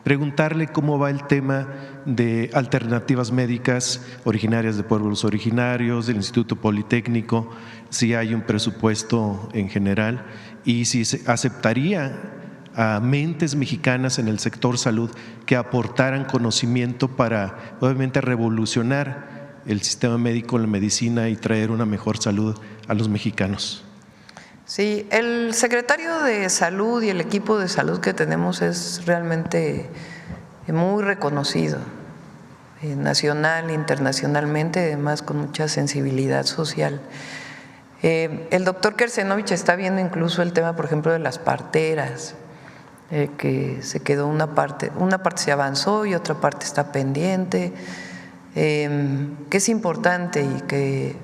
Preguntarle cómo va el tema de alternativas médicas originarias de pueblos originarios, del Instituto Politécnico, si hay un presupuesto en general y si se aceptaría a mentes mexicanas en el sector salud que aportaran conocimiento para obviamente revolucionar el sistema médico, la medicina y traer una mejor salud a los mexicanos. Sí, el secretario de Salud y el equipo de salud que tenemos es realmente muy reconocido, nacional e internacionalmente, además con mucha sensibilidad social. El doctor Kersenovich está viendo incluso el tema, por ejemplo, de las parteras, que se quedó una parte se avanzó y otra parte está pendiente. Que es importante y que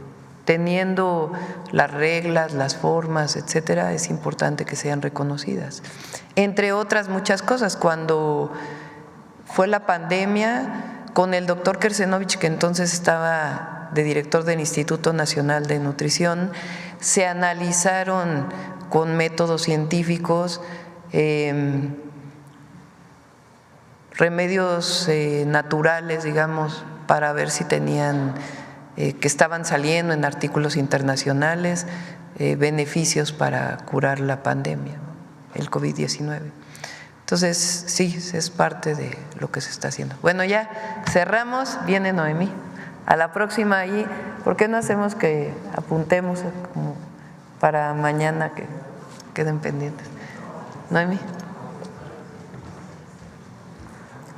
teniendo las reglas, las formas, etcétera, es importante que sean reconocidas. Entre otras muchas cosas, cuando fue la pandemia, con el doctor Kersenovich, que entonces estaba de director del Instituto Nacional de Nutrición, se analizaron con métodos científicos remedios naturales, digamos, para ver si tenían, que estaban saliendo en artículos internacionales, beneficios para curar la pandemia, el COVID-19. Entonces, sí, es parte de lo que se está haciendo. Bueno, ya cerramos, viene Noemí. A la próxima ahí, ¿por qué no hacemos que apuntemos como para mañana que queden pendientes? Noemí.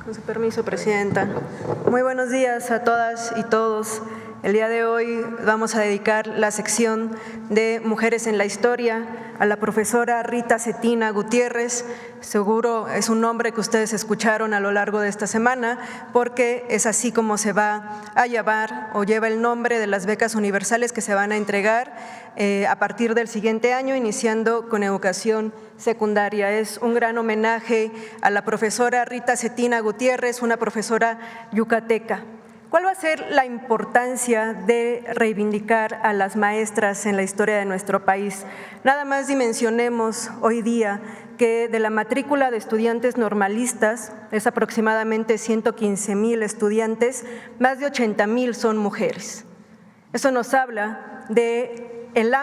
Con su permiso, Presidenta. Muy buenos días a todas y todos. El día de hoy vamos a dedicar la sección de Mujeres en la Historia a la profesora Rita Cetina Gutiérrez. Seguro es un nombre que ustedes escucharon a lo largo de esta semana, porque es así como se va a llamar o lleva el nombre de las becas universales que se van a entregar a partir del siguiente año, iniciando con educación secundaria. Es un gran homenaje a la profesora Rita Cetina Gutiérrez, una profesora yucateca. ¿Cuál va a ser la importancia de reivindicar a las maestras en la historia de nuestro país? Nada más dimensionemos hoy día que de la matrícula de estudiantes normalistas, es aproximadamente 115,000 estudiantes, más de 80,000 son mujeres. Eso nos habla de la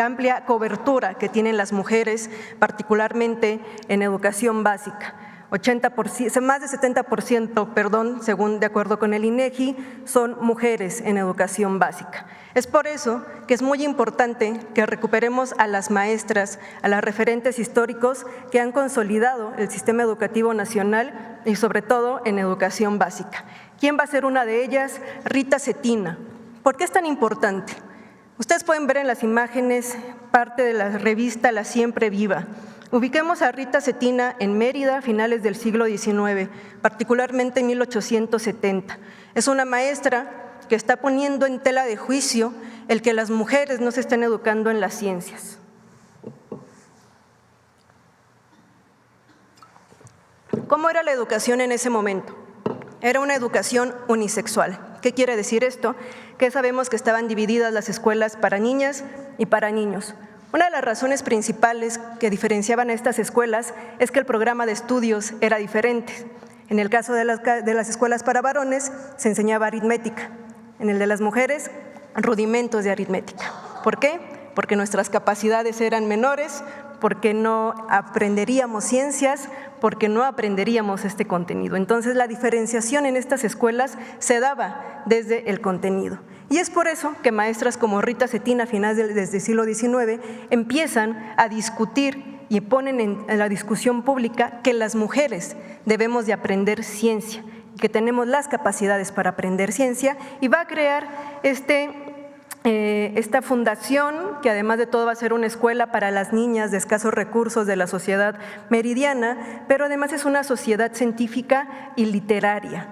amplia cobertura que tienen las mujeres, particularmente en educación básica. 80%, más de 70%, según de acuerdo con el INEGI, son mujeres en educación básica. Es por eso que es muy importante que recuperemos a las maestras, a las referentes históricos que han consolidado el sistema educativo nacional y sobre todo en educación básica. ¿Quién va a ser una de ellas? Rita Cetina. ¿Por qué es tan importante? Ustedes pueden ver en las imágenes parte de la revista La Siempre Viva. Ubiquemos a Rita Cetina en Mérida a finales del siglo XIX, particularmente en 1870. Es una maestra que está poniendo en tela de juicio el que las mujeres no se estén educando en las ciencias. ¿Cómo era la educación en ese momento? Era una educación unisexual. ¿Qué quiere decir esto? Que sabemos que estaban divididas las escuelas para niñas y para niños. Una de las razones principales que diferenciaban a estas escuelas es que el programa de estudios era diferente. En el caso de las escuelas para varones se enseñaba aritmética, en el de las mujeres rudimentos de aritmética. ¿Por qué? Porque nuestras capacidades eran menores, porque no aprenderíamos ciencias, porque no aprenderíamos este contenido. Entonces la diferenciación en estas escuelas se daba desde el contenido. Y es por eso que maestras como Rita Cetina a finales desde el siglo XIX empiezan a discutir y ponen en la discusión pública que las mujeres debemos de aprender ciencia, que tenemos las capacidades para aprender ciencia, y va a crear esta fundación, que además de todo va a ser una escuela para las niñas de escasos recursos de la sociedad meridiana, pero además es una sociedad científica y literaria.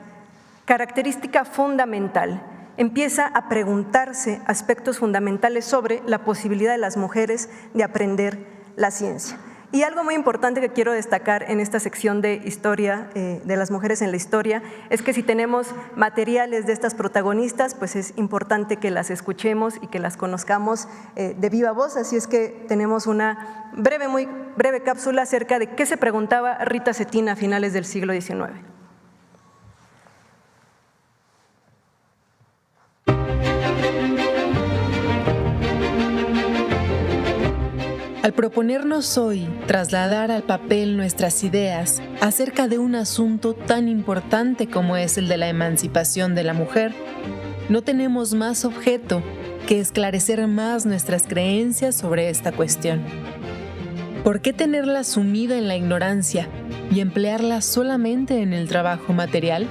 Característica fundamental, empieza a preguntarse aspectos fundamentales sobre la posibilidad de las mujeres de aprender la ciencia. Y algo muy importante que quiero destacar en esta sección de historia, de las mujeres en la historia, es que si tenemos materiales de estas protagonistas, pues es importante que las escuchemos y que las conozcamos de viva voz. Así es que tenemos una muy breve cápsula acerca de qué se preguntaba Rita Cetina a finales del siglo XIX. Al proponernos hoy trasladar al papel nuestras ideas acerca de un asunto tan importante como es el de la emancipación de la mujer, no tenemos más objeto que esclarecer más nuestras creencias sobre esta cuestión. ¿Por qué tenerla sumida en la ignorancia y emplearla solamente en el trabajo material?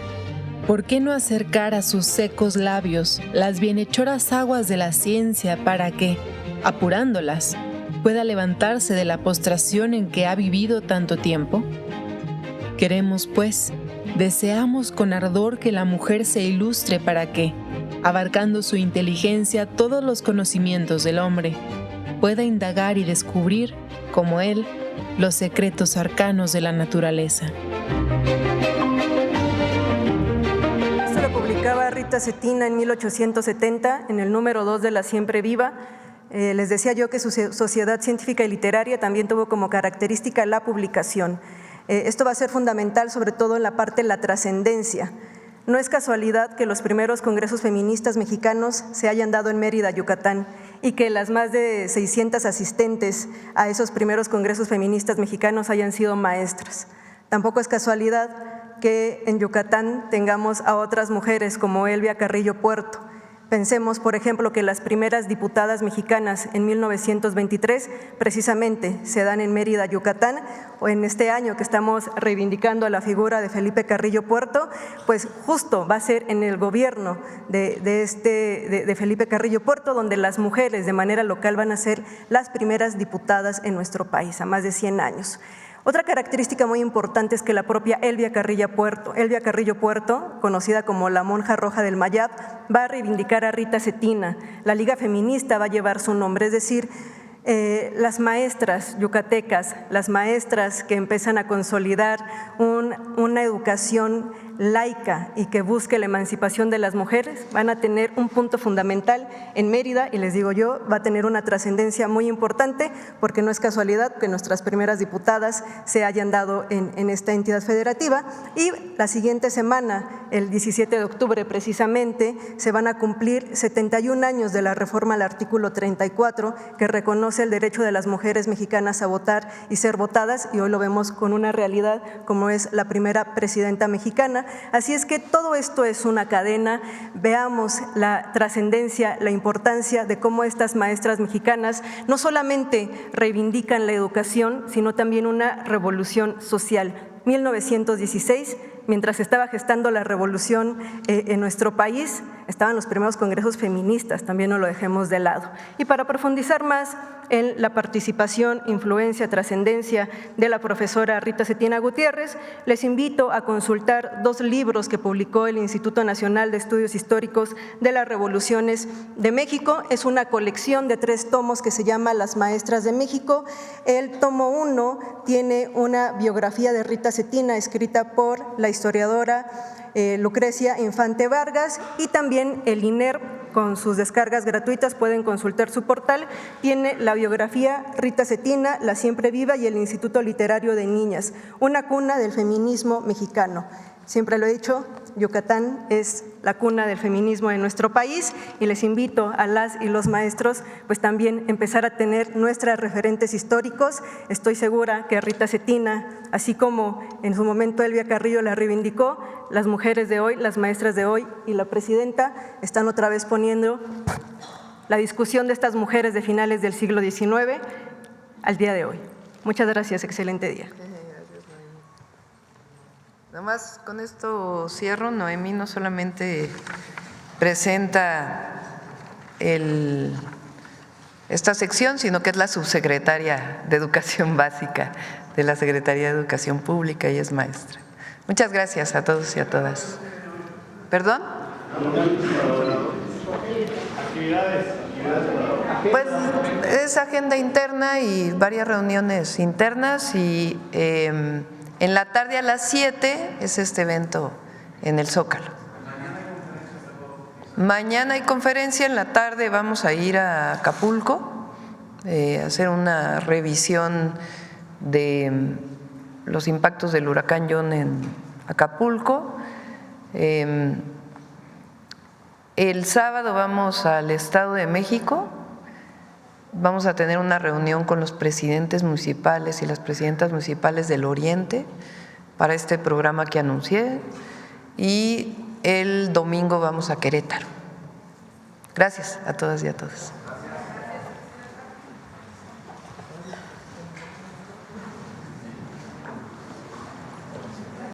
¿Por qué no acercar a sus secos labios las bienhechoras aguas de la ciencia para que, apurándolas, pueda levantarse de la postración en que ha vivido tanto tiempo? Queremos, pues, deseamos con ardor que la mujer se ilustre para que, abarcando su inteligencia todos los conocimientos del hombre, pueda indagar y descubrir, como él, los secretos arcanos de la naturaleza. Esto lo publicaba Rita Cetina en 1870 en el número 2 de La Siempre Viva. Les decía yo que su Sociedad Científica y Literaria también tuvo como característica la publicación. Esto va a ser fundamental sobre todo en la parte de la trascendencia. No es casualidad que los primeros congresos feministas mexicanos se hayan dado en Mérida, Yucatán, y que las más de 600 asistentes a esos primeros congresos feministas mexicanos hayan sido maestras. Tampoco es casualidad que en Yucatán tengamos a otras mujeres como Elvia Carrillo Puerto. Pensemos, por ejemplo, que las primeras diputadas mexicanas en 1923 precisamente se dan en Mérida, Yucatán, o en este año que estamos reivindicando a la figura de Felipe Carrillo Puerto, pues justo va a ser en el gobierno de Felipe Carrillo Puerto donde las mujeres de manera local van a ser las primeras diputadas en nuestro país, a más de 100 años. Otra característica muy importante es que la propia Elvia Carrillo Puerto, conocida como la monja roja del Mayab, va a reivindicar a Rita Cetina. La Liga Feminista va a llevar su nombre, es decir, las maestras yucatecas, las maestras que empiezan a consolidar una educación laica y que busque la emancipación de las mujeres, van a tener un punto fundamental en Mérida y les digo yo, va a tener una trascendencia muy importante porque no es casualidad que nuestras primeras diputadas se hayan dado en esta entidad federativa y la siguiente semana, el 17 de octubre precisamente, se van a cumplir 71 años de la reforma al artículo 34 que reconoce el derecho de las mujeres mexicanas a votar y ser votadas y hoy lo vemos con una realidad como es la primera presidenta mexicana. Así es que todo esto es una cadena, veamos la trascendencia, la importancia de cómo estas maestras mexicanas no solamente reivindican la educación, sino también una revolución social. 1916, mientras estaba gestando la revolución en nuestro país, estaban los primeros congresos feministas, también no lo dejemos de lado. Y para profundizar más en la participación, influencia, trascendencia de la profesora Rita Cetina Gutiérrez, les invito a consultar 2 libros que publicó el Instituto Nacional de Estudios Históricos de las Revoluciones de México. Es una colección de 3 tomos que se llama Las Maestras de México. El tomo 1 tiene una biografía de Rita Cetina escrita por la historiadora Lucrecia Infante Vargas y también el INER con sus descargas gratuitas pueden consultar su portal, tiene la biografía Rita Cetina, La Siempre Viva y el Instituto Literario de Niñas, una cuna del feminismo mexicano. Siempre lo he dicho, Yucatán es la cuna del feminismo en nuestro país y les invito a las y los maestros pues también empezar a tener nuestros referentes históricos. Estoy segura que Rita Cetina, así como en su momento Elvia Carrillo la reivindicó, las mujeres de hoy, las maestras de hoy y la presidenta están otra vez poniendo la discusión de estas mujeres de finales del siglo XIX al día de hoy. Muchas gracias, excelente día. Nada más con esto cierro. Noemí no solamente presenta esta sección, sino que es la subsecretaria de Educación Básica de la Secretaría de Educación Pública y es maestra. Muchas gracias a todos y a todas. ¿Perdón? Pues es agenda interna y varias reuniones internas y en la tarde a las 7 es este evento en el Zócalo. Mañana hay conferencia, en la tarde vamos a ir a Acapulco a hacer una revisión de los impactos del huracán John en Acapulco. El sábado vamos al Estado de México, vamos a tener una reunión con los presidentes municipales y las presidentas municipales del Oriente para este programa que anuncié y el domingo vamos a Querétaro. Gracias a todas y a todos.